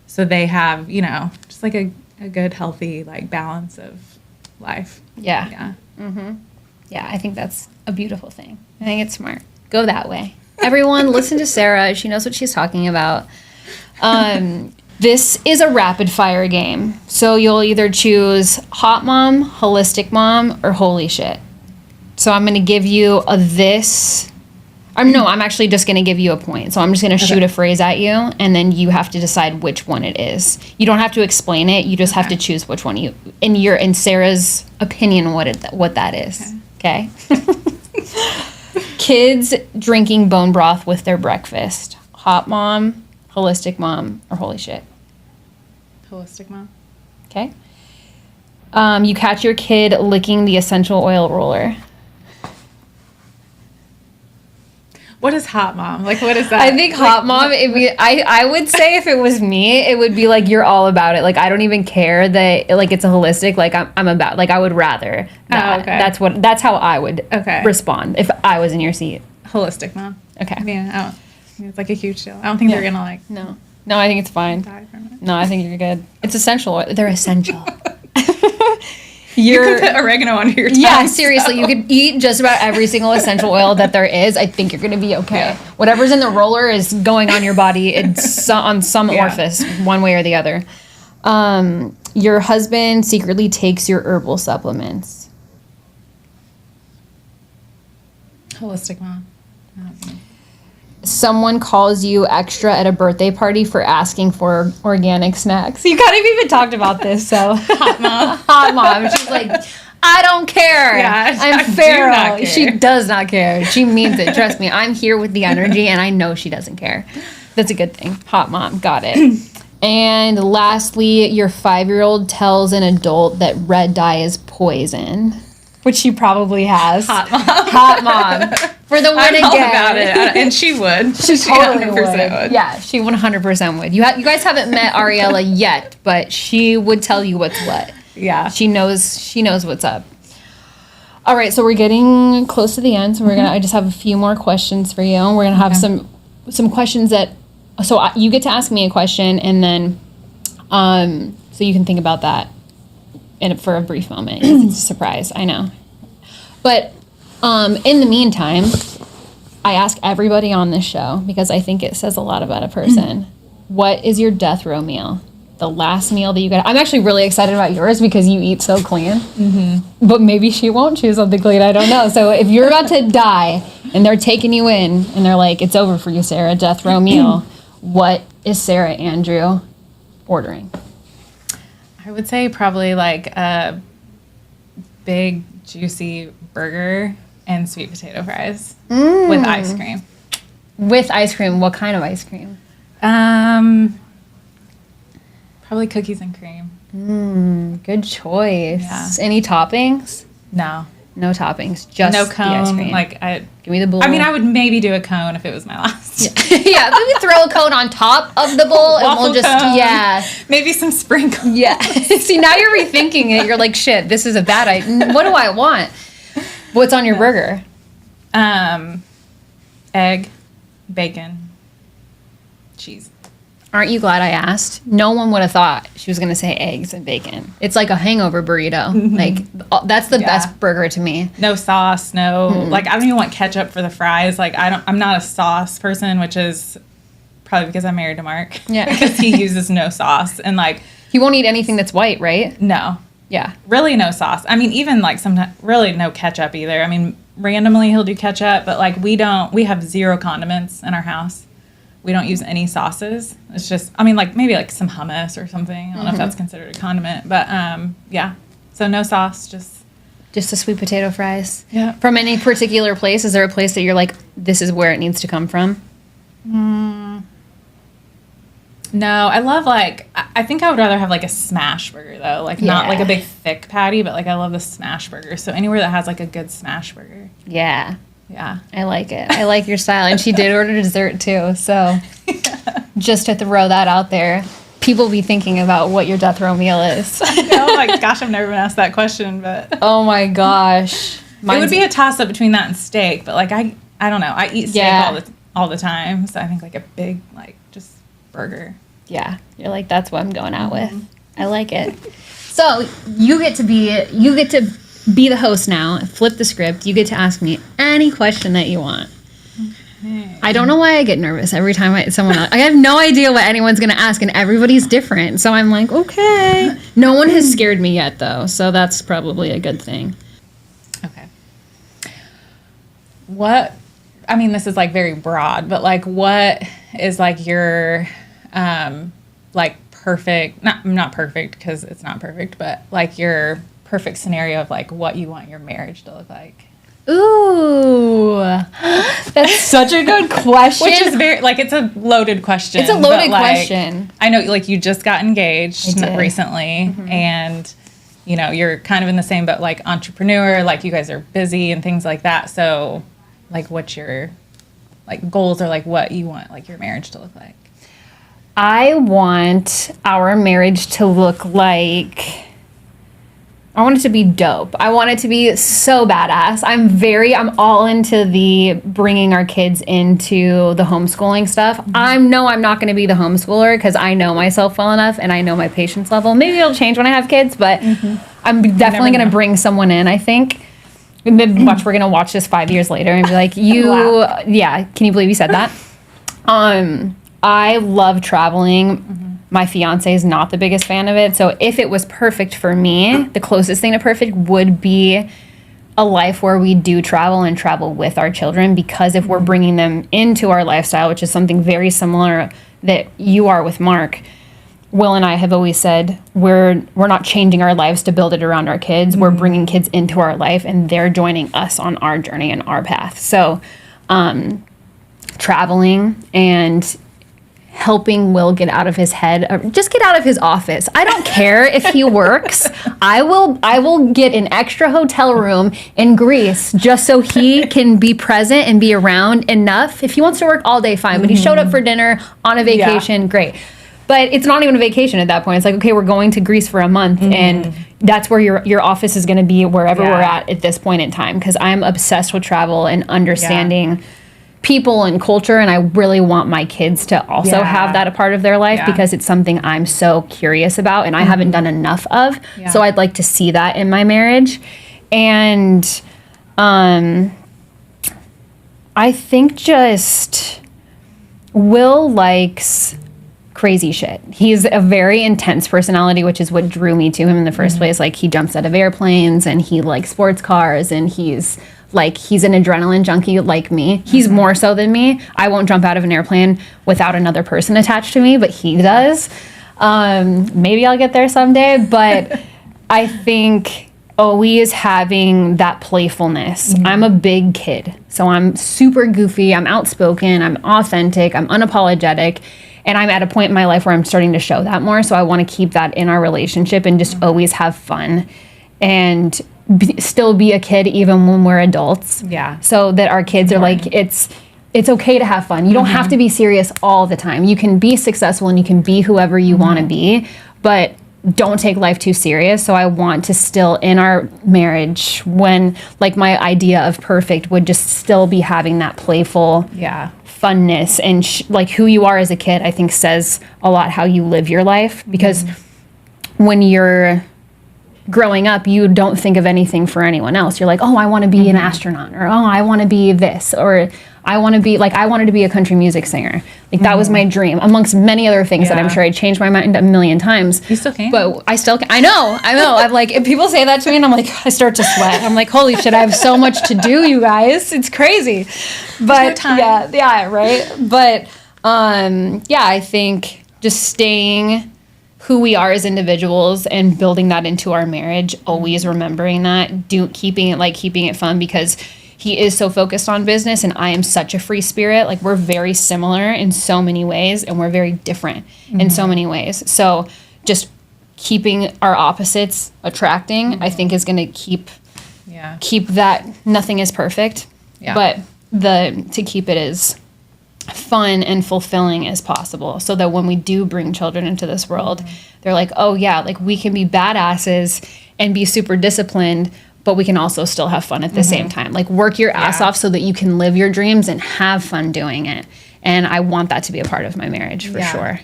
So they have, just like a good, healthy, like, balance of life. Yeah. Yeah. Mm-hmm. Yeah, I think that's a beautiful thing. I think it's smart. Go that way. Everyone, listen to Sarah. She knows what she's talking about. This is a rapid fire game. So you'll either choose hot mom, holistic mom, or holy shit. So I'm going to give you I'm actually just going to give you a point. So I'm just going to shoot a phrase at you, and then you have to decide which one it is. You don't have to explain it. You just have to choose which one in Sarah's opinion, what that is. Okay. Kids drinking bone broth with their breakfast. Hot mom, holistic mom, or holy shit. Holistic mom. Okay. You catch your kid licking the essential oil roller. What is hot mom? Like, what is that? I think hot mom, I would say if it was me, it would be like, you're all about it. Like, I don't even care that, like, it's a holistic. Like, I'm about, like, I would rather that. Oh, okay. That's how I would respond if I was in your seat. Holistic mom. Okay. Yeah, it's like a huge deal. I don't think they're going to, like... No, I think it's fine. Die from it. No, I think you're good. It's essential. They're essential. You can put oregano under your tongue. Yeah, seriously, you could eat just about every single essential oil that there is. I think you're going to be okay. Yeah. Whatever's in the roller is going on your body. It's on some orifice, one way or the other. Your husband secretly takes your herbal supplements. Holistic mom. Someone calls you extra at a birthday party for asking for organic snacks. You kind of even talked about this, so. Hot mom. Hot mom. She's like, I don't care. Yeah, I'm feral. She does not care. She means it. Trust me. I'm here with the energy, and I know she doesn't care. That's a good thing. Hot mom. Got it. And lastly, your 5-year-old tells an adult that red dye is poison, which she probably has. Hot mom. Hot mom. For the win again. I'm all about it. And she would. She totally would. Yeah, she 100% would. You guys haven't met Ariella yet, but she would tell you what's what. Yeah. She knows what's up. All right, so we're getting close to the end. So I just have a few more questions for you. We're gonna have some questions so you get to ask me a question, and then so you can think about that for a brief moment. It's a surprise, I know. But in the meantime, I ask everybody on this show, because I think it says a lot about a person. What is your death row meal? The last meal that you got. I'm actually really excited about yours because you eat so clean. Mm-hmm. But maybe she won't choose something clean. I don't know. So if you're about to die and they're taking you in and they're like, it's over for you, Sarah, death row meal, what is Sarah Andrew ordering? I would say probably like a big, juicy burger and sweet potato fries with ice cream. With ice cream? What kind of ice cream? Probably cookies and cream. Good choice. Yeah. Any toppings? No toppings. Just no the cone. ice cream. Give me the bowl. I mean, I would maybe do a cone if it was my last. Yeah, maybe throw a cone on top of the bowl and we'll just cone. Maybe some sprinkles. Yeah. See, now you're rethinking it. You're like, shit, this is a bad idea. What do I want? What's on your burger? Egg, bacon, cheese. Aren't you glad I asked? No one would have thought she was going to say eggs and bacon. It's like a hangover burrito. Mm-hmm. Like, that's the best burger to me. No sauce, like, I don't even want ketchup for the fries. Like, I'm not a sauce person, which is probably because I'm married to Mark. Yeah. Because he uses no sauce. And, like... He won't eat anything that's white, right? No. Yeah. Really no sauce. I mean, even like sometimes really no ketchup either. I mean, randomly he'll do ketchup, but like we have 0 condiments in our house. We don't use any sauces. It's just, I mean, like maybe like some hummus or something. I don't know if that's considered a condiment, but yeah. So no sauce, just the sweet potato fries. Yeah. From any particular place? Is there a place that you're like, this is where it needs to come from? No, I love like, I think I would rather have like a smash burger though. Like not like a big thick patty, but like I love the smash burger. So anywhere that has like a good smash burger. Yeah. Yeah. I like it. I like your style. And she did order dessert too. So just to throw that out there, people be thinking about what your death row meal is. Oh my gosh, I've never been asked that question, but. Oh my gosh. It would be a toss up between that and steak, but like I don't know. I eat steak all the time. So I think like a big, like just burger. Yeah. You're like, that's what I'm going out with. I like it. So you get to be the host now. Flip the script. You get to ask me any question that you want. Okay. I don't know why I get nervous every time I have no idea what anyone's going to ask, and everybody's different. So I'm like, okay. No one has scared me yet, though, so that's probably a good thing. Okay. I mean, this is like very broad, but like what is like your like perfect, not perfect because it's not perfect, but like your perfect scenario of like what you want your marriage to look like? Ooh, that's such a good question. Which is very, like, it's a loaded question. It's a loaded question. I know, like, you just got engaged recently, and, you know, you're kind of in the same, but, like, entrepreneur, like, you guys are busy and things like that. So, like, what's your, like, goals or, like, what you want, like, your marriage to look like? I want our marriage to look like... I want it to be dope. I want it to be so badass. I'm all into the bringing our kids into the homeschooling stuff. Mm-hmm. I'm not going to be the homeschooler because I know myself well enough and I know my patience level. Maybe it'll change when I have kids, but I'm definitely going to bring someone in, I think. And then we're going to watch this 5 years later and be like, yeah, can you believe you said that? I love traveling. Mm-hmm. My fiance is not the biggest fan of it. So if it was perfect for me, the closest thing to perfect would be a life where we do travel and travel with our children, because if we're bringing them into our lifestyle, which is something very similar that you are with Mark, Will and I have always said we're not changing our lives to build it around our kids. We're bringing kids into our life and they're joining us on our journey and our path. So traveling and helping Will get out of his head, or just get out of his office. I don't care if he works. I will get an extra hotel room in Greece just so he can be present and be around enough. If he wants to work all day, fine. But he showed up for dinner on a vacation, great. But it's not even a vacation at that point. It's like, okay, we're going to Greece for a month, and that's where your office is going to be wherever we're at this point in time. Because I'm obsessed with travel and understanding people and culture, and I really want my kids to also have that a part of their life because it's something I'm so curious about and I haven't done enough of. So I'd like to see that in my marriage. And I think just Will likes crazy shit. He's a very intense personality, which is what drew me to him in the first place. Like, he jumps out of airplanes and he likes sports cars, and he's an adrenaline junkie like me. He's more so than me. I won't jump out of an airplane without another person attached to me, but he does. Maybe I'll get there someday, but I think always having that playfulness. I'm a big kid, so I'm super goofy, I'm outspoken, I'm authentic, I'm unapologetic, and I'm at a point in my life where I'm starting to show that more, so I want to keep that in our relationship and just always have fun and still be a kid even when we're adults. Yeah. So that our kids are like, it's okay to have fun. You don't have to be serious all the time. You can be successful and you can be whoever you want to be, but don't take life too serious. So I want to still, in our marriage, when like my idea of perfect would just still be having that playful funness and like who you are as a kid, I think says a lot how you live your life, because when you're growing up, you don't think of anything for anyone else. You're like, oh, I want to be an astronaut, or oh, I want to be this, or I want to be like, I wanted to be a country music singer. Like that was my dream, amongst many other things that I'm sure I changed my mind a million times. You still can. But I still can. I know. I'm like, if people say that to me and I'm like, I start to sweat. I'm like, holy shit, I have so much to do, you guys. It's crazy. But yeah, right. But I think just staying who we are as individuals and building that into our marriage, always remembering that, keeping it fun, because he is so focused on business and I am such a free spirit. Like we're very similar in so many ways and we're very different in so many ways. So just keeping our opposites attracting, I think is going to keep that nothing is perfect, but to keep it as fun and fulfilling as possible, so that when we do bring children into this world, they're like, oh yeah, like we can be badasses and be super disciplined, but we can also still have fun at the same time. Like work your ass off so that you can live your dreams and have fun doing it. And I want that to be a part of my marriage for sure.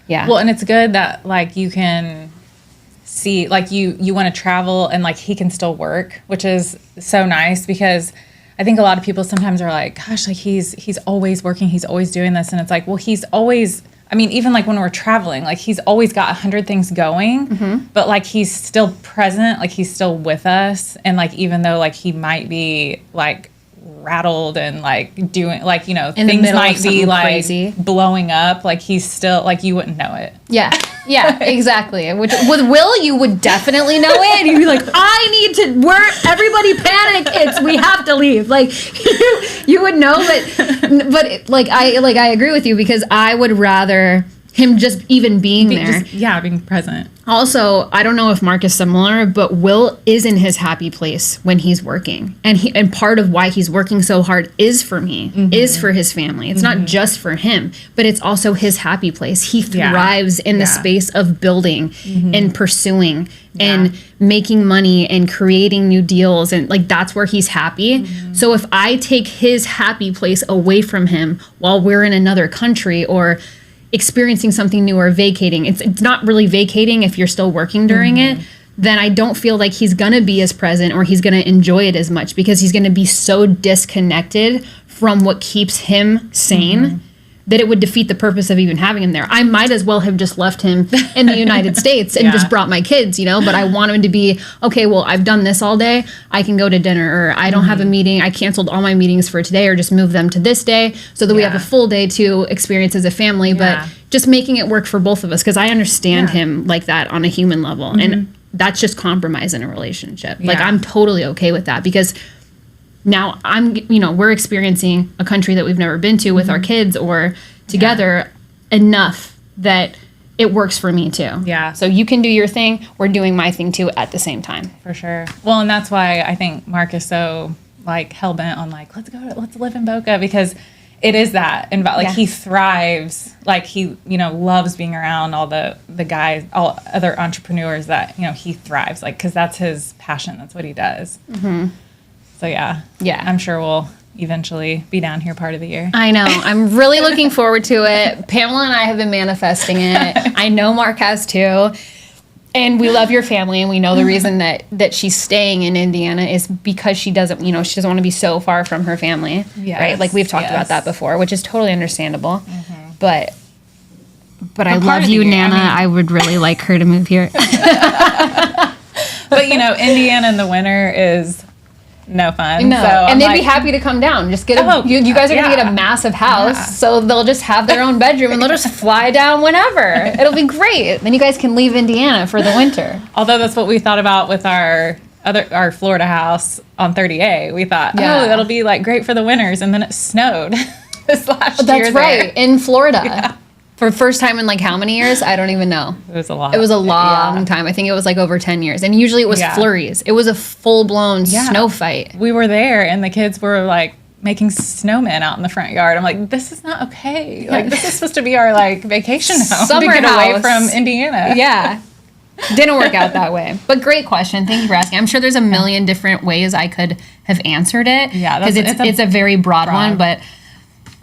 Yeah. Well, and it's good that like you can see, like you want to travel and like he can still work, which is so nice, because I think a lot of people sometimes are like, gosh, like he's always working, he's always doing this. And it's like, well, he's always, I mean, even like when we're traveling, like he's always got 100 things going, but like he's still present, like he's still with us. And like, even though like he might be like rattled and like doing like, you know, things might be like crazy, blowing up, like he's still like, you wouldn't know it. Yeah. Yeah, exactly. Which with Will, you would definitely know it. You'd be like, I need to everybody panic. We have to leave. Like you would know, but like I agree with you, because I would rather him just even being there. Being present. Also, I don't know if Mark is similar, but Will is in his happy place when he's working. And part of why he's working so hard is for me, is for his family. It's not just for him, but it's also his happy place. He thrives in the space of building and pursuing and making money and creating new deals. And like, that's where he's happy. So if I take his happy place away from him while we're in another country or experiencing something new or vacating, it's not really vacating if you're still working during it, then I don't feel like he's gonna be as present or he's gonna enjoy it as much, because he's gonna be so disconnected from what keeps him sane that it would defeat the purpose of even having him there. I might as well have just left him in the United States and just brought my kids, you know, but I want him to be, okay, well, I've done this all day, I can go to dinner, or I don't have a meeting, I canceled all my meetings for today, or just move them to this day so that we have a full day to experience as a family, but just making it work for both of us, because I understand him like that on a human level, and that's just compromise in a relationship. Like, I'm totally okay with that, because now we're experiencing a country that we've never been to with our kids or together enough that it works for me too. Yeah. So you can do your thing, we're doing my thing too at the same time. For sure. Well, and that's why I think Mark is so like hell-bent on like, let's live in Boca, because it is that. And like he thrives, like he, loves being around all the guys, all other entrepreneurs that, he thrives, like, because that's his passion. That's what he does. So yeah, I'm sure we'll eventually be down here part of the year. I know. I'm really looking forward to it. Pamela and I have been manifesting it. I know Mark has too. And we love your family, and we know the reason that she's staying in Indiana is because she doesn't want to be so far from her family. Yes, right? Like we've talked about that before, which is totally understandable. But I love you, Nana. I would really like her to move here. But Indiana in the winter is no fun. No, so and they'd be happy to come down. Just get you guys are gonna get a massive house, so they'll just have their own bedroom and they'll just fly down whenever. It'll be great. Then you guys can leave Indiana for the winter. Although that's what we thought about with our Florida house on 30A. We thought, that'll be like great for the winters, and then it snowed this last year. That's right, in Florida. Yeah. For first time in like how many years? I don't even know. It was a lot. It was a long time. I think it was like over 10 years. And usually it was flurries. It was a full-blown snow fight. We were there, and the kids were like making snowmen out in the front yard. I'm like, this is not okay. Like, this is supposed to be our like vacation home Summer to get house. away from Indiana. Yeah. Didn't work out that way. But great question. Thank you for asking. I'm sure there's a million different ways I could have answered it. Yeah. Because it's a very broad one, but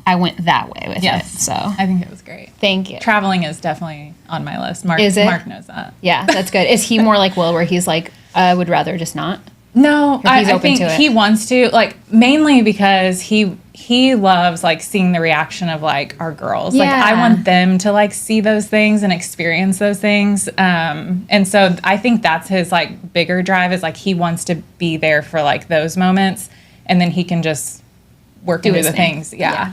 I went that way with it. So I think it was great. Thank you. Traveling is definitely on my list. Mark knows that. Yeah, that's good. Is he more like Will, where he's like I would rather just not. No, I think to it. he wants to, like, mainly because he loves, like, seeing the reaction of, like, our girls. Yeah. Like, I want them to, like, see those things and experience those things. And so I think that's his, like, bigger drive is, like, he wants to be there for, like, those moments. And then he can just work and do the things. Yeah.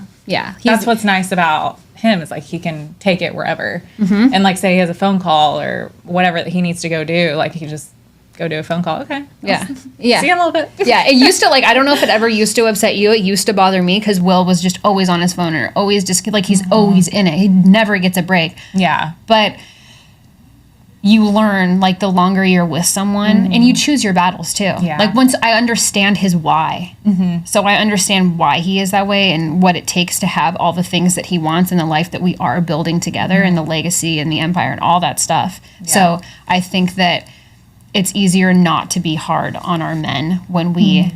That's what's nice about him is, like, he can take it wherever. Mm-hmm. And, like, say he has a phone call or whatever that he needs to go do. Like, he can just go do a phone call. Okay. Yeah. See you in a little bit. Yeah. It used to, like, I don't know if it ever used to upset you. It used to bother me because Will was just always on his phone or always just, like, he's always in it. He never gets a break. Yeah. But you learn, like, the longer you're with someone and you choose your battles too. Yeah. Like, once I understand his why. Mm-hmm. So I understand why he is that way and what it takes to have all the things that he wants in the life that we are building together and the legacy and the empire and all that stuff. Yeah. So I think that it's easier not to be hard on our men when we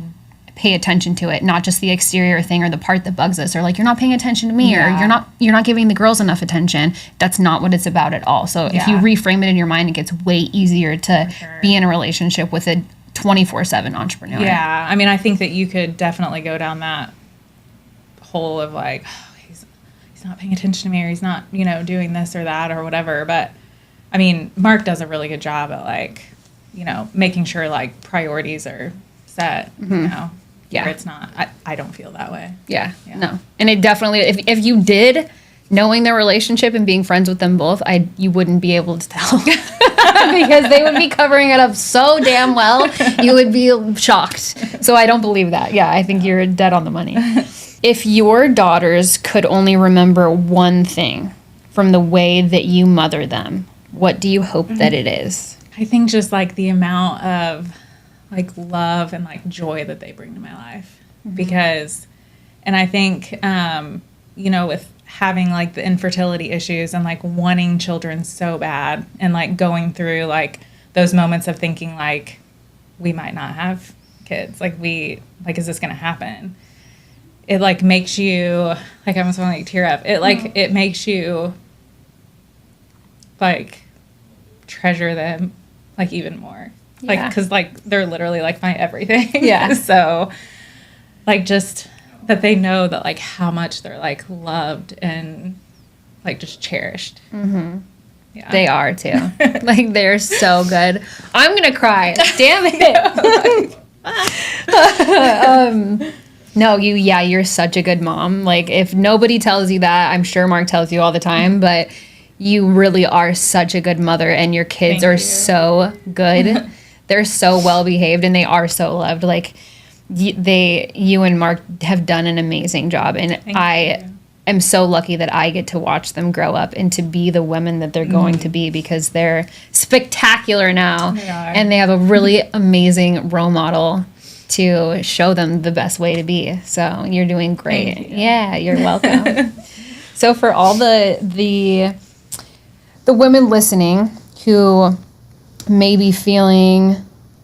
pay attention to it, not just the exterior thing or the part that bugs us or like, you're not paying attention to me or you're not giving the girls enough attention. That's not what it's about at all. So if you reframe it in your mind, it gets way easier to be in a relationship with a 24/7 entrepreneur. Yeah. I mean, I think that you could definitely go down that hole of like, oh, he's not paying attention to me or he's not, you know, doing this or that or whatever. But I mean, Mark does a really good job at like, you know, making sure like priorities are set, you know. Yeah. It's not, I don't feel that way. Yeah. No. And it definitely, if you did, knowing their relationship and being friends with them both, you wouldn't be able to tell. Because they would be covering it up so damn well, you would be shocked. So I don't believe that. Yeah, I think you're dead on the money. If your daughters could only remember one thing from the way that you mother them, what do you hope that it is? I think just like the amount of like love and like joy that they bring to my life because, and I think, you know, with having like the infertility issues and like wanting children so bad and like going through like those moments of thinking like we might not have kids, like is this going to happen? It like makes you like, I almost want to like tear up. It like, it makes you like treasure them like even more. Like, because, like, they're literally, like, my everything. Yeah. So, like, just that they know that, like, how much they're, like, loved and, like, just cherished. Mm-hmm. Yeah. They are, too. Like, they're so good. I'm going to cry. Damn it. No, you're such a good mom. Like, if nobody tells you that, I'm sure Mark tells you all the time, but you really are such a good mother, and your kids are so good. They're so well behaved and they are so loved. Like you and Mark have done an amazing job. And I am so lucky that I get to watch them grow up and to be the women that they're going to be because they're spectacular now. They are. And they have a really amazing role model to show them the best way to be. So you're doing great. Yeah, you're welcome. So for all the women listening who may be feeling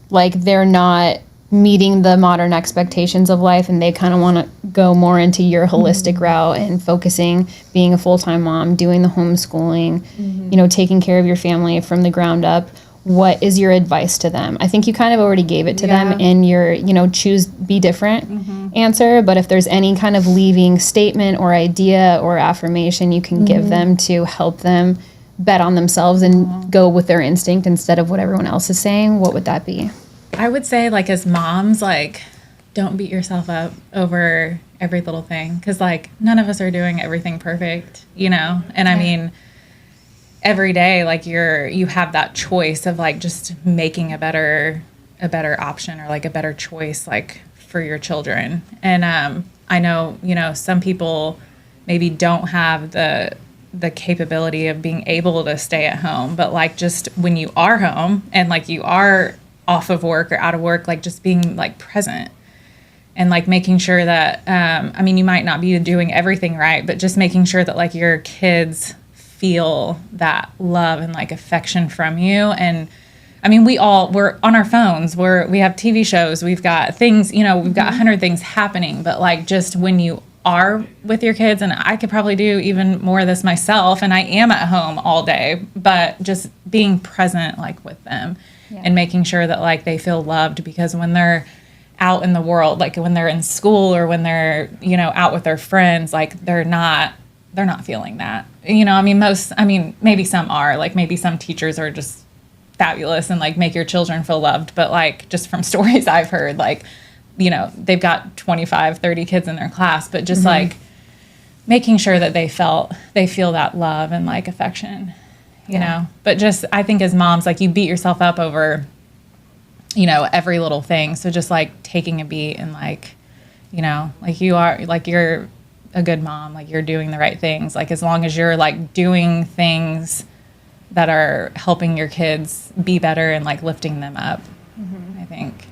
like they're not meeting the modern expectations of life and they kind of want to go more into your holistic route and focusing, being a full-time mom, doing the homeschooling, you know, taking care of your family from the ground up, what is your advice to them? I think you kind of already gave it to them in your, you know, choose, be different answer. But if there's any kind of leaving statement or idea or affirmation you can give them to help them bet on themselves and go with their instinct instead of what everyone else is saying, what would that be? I would say, like, as moms, like, don't beat yourself up over every little thing. Because, like, none of us are doing everything perfect, you know? And I mean, every day, like, you have that choice of, like, just making a better option or, like, a better choice, like, for your children. And I know, you know, some people maybe don't have the capability of being able to stay at home, but like just when you are home and like you are off of work or out of work, like just being like present and like making sure that I mean, you might not be doing everything right, but just making sure that like your kids feel that love and like affection from you. And I mean, we're on our phones, we have TV shows, we've got things, you know, we've got 100 things happening, but like just when you are with your kids, and I could probably do even more of this myself, and I am at home all day, but just being present like with them and making sure that like they feel loved, because when they're out in the world, like when they're in school or when they're, you know, out with their friends, like they're not feeling that. You know, I mean, maybe some are, like maybe some teachers are just fabulous and like make your children feel loved. But like just from stories I've heard, like, you know, they've got 25, 30 kids in their class, but just like making sure that they feel that love and like affection, you know. But just, I think as moms, like you beat yourself up over, you know, every little thing. So just like taking a beat and like, you know, like you're a good mom, like you're doing the right things. Like as long as you're like doing things that are helping your kids be better and like lifting them up, I think.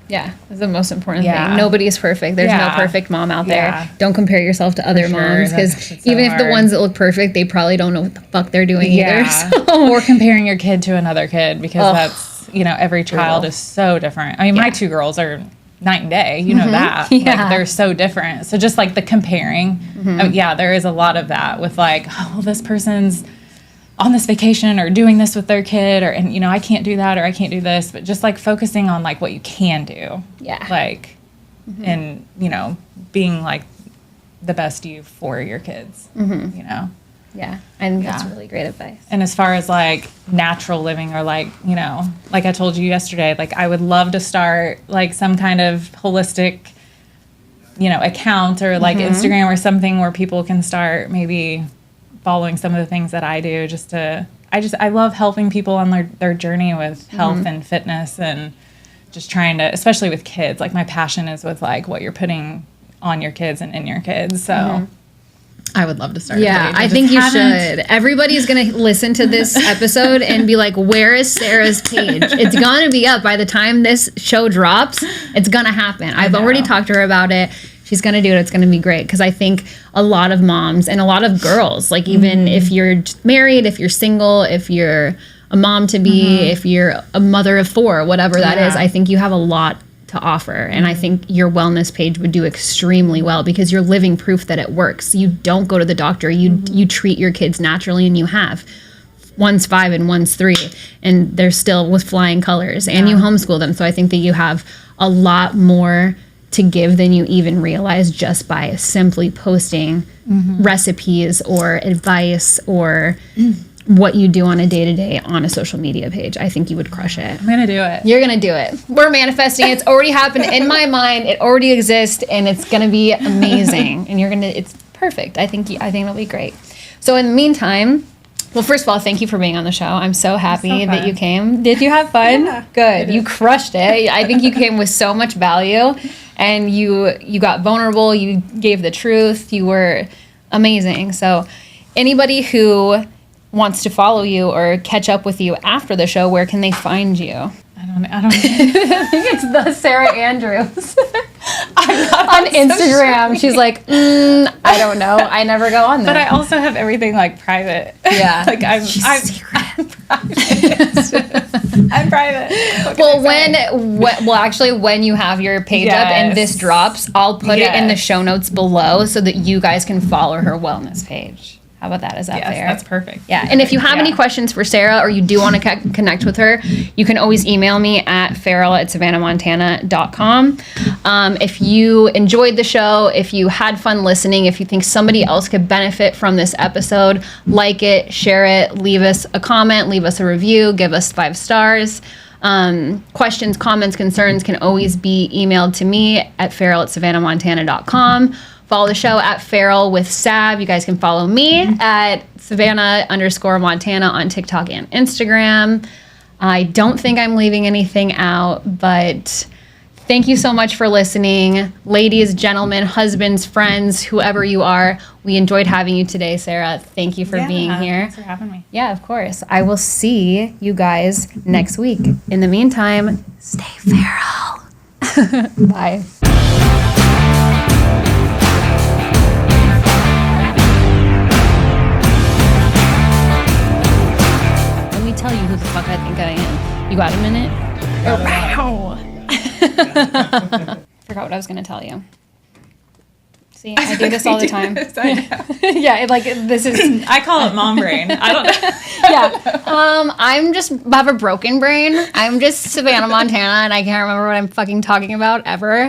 Yeah, that's the most important thing. Nobody's perfect. There's no perfect mom out there. Don't compare yourself to other moms, because even if the ones that look perfect, they probably don't know what the fuck they're doing either. So. Or comparing your kid to another kid, because that's, you know, every child is so different. I mean, my 2 girls are night and day, you know that. Like they're so different. So just like the comparing, I mean, there is a lot of that with like, oh, well, this person's on this vacation or doing this with their kid, or, and you know, I can't do that, or I can't do this, but just like focusing on like what you can do. Like, and you know, being like the best you for your kids, you know? I think that's really great advice. And as far as like natural living, or like, you know, like I told you yesterday, like I would love to start like some kind of holistic, you know, account or like Instagram or something where people can start maybe following some of the things that I do, I love helping people on their journey with health and fitness, and just trying to, especially with kids, like my passion is with like what you're putting on your kids and in your kids. So I would love to start. Yeah, I think you should. Everybody's going to listen to this episode and be like, where is Sarah's page? It's going to be up by the time this show drops. It's going to happen. I've already talked to her about it. She's going to do it. It's going to be great, because I think a lot of moms and a lot of girls, like even if you're married, if you're single, if you're a mom to be, if you're a mother of 4, whatever that is, I think you have a lot to offer. And I think your wellness page would do extremely well, because you're living proof that it works. You don't go to the doctor. You treat your kids naturally, and you have. One's 5 and one's 3, and they're still with flying colors, and you homeschool them. So I think that you have a lot more to give than you even realize, just by simply posting recipes or advice or what you do on a day-to-day on a social media page. I think you would crush it. I'm gonna do it. You're gonna do it. We're manifesting. It's already happened in my mind. It already exists, and it's gonna be amazing. And it's perfect. I think it'll be great. So in the meantime, well, first of all, thank you for being on the show. I'm so happy that you came. Did you have fun? Yeah, good. You crushed it. I think you came with so much value, and you got vulnerable. You gave the truth. You were amazing. So anybody who wants to follow you or catch up with you after the show, where can they find you? I don't know. I think it's the Sarah Andrews. on Instagram. She's like, I don't know. I never go on there. But I also have everything like private. Yeah. Like I'm private. I'm private. Well, actually, when you have your page up and this drops, I'll put it in the show notes below so that you guys can follow her wellness page. How about that? Is that fair? That's perfect. Yeah. And if you have any questions for Sarah, or you do want to connect with her, you can always email me at farrell@savannahmontana.com. If you enjoyed the show, if you had fun listening, if you think somebody else could benefit from this episode, like it, share it, leave us a comment, leave us a review, give us 5 stars. Questions, comments, concerns can always be emailed to me at farrell@savannahmontana.com. Follow the show at Farrell with Sav. You guys can follow me at Savannah_Montana on TikTok and Instagram. I don't think I'm leaving anything out, but thank you so much for listening. Ladies, gentlemen, husbands, friends, whoever you are, we enjoyed having you today, Sarah. Thank you for being here. Thanks for having me. Yeah, of course. I will see you guys next week. In the meantime, stay feral. Bye. Tell you who the fuck I think I am. You got a minute? Forgot what I was going to tell you. See, I do this all the time. I know. Yeah, this is. I call it mom brain. I don't know. Yeah. I'm just have a broken brain. I'm just Savannah, Montana, and I can't remember what I'm fucking talking about ever.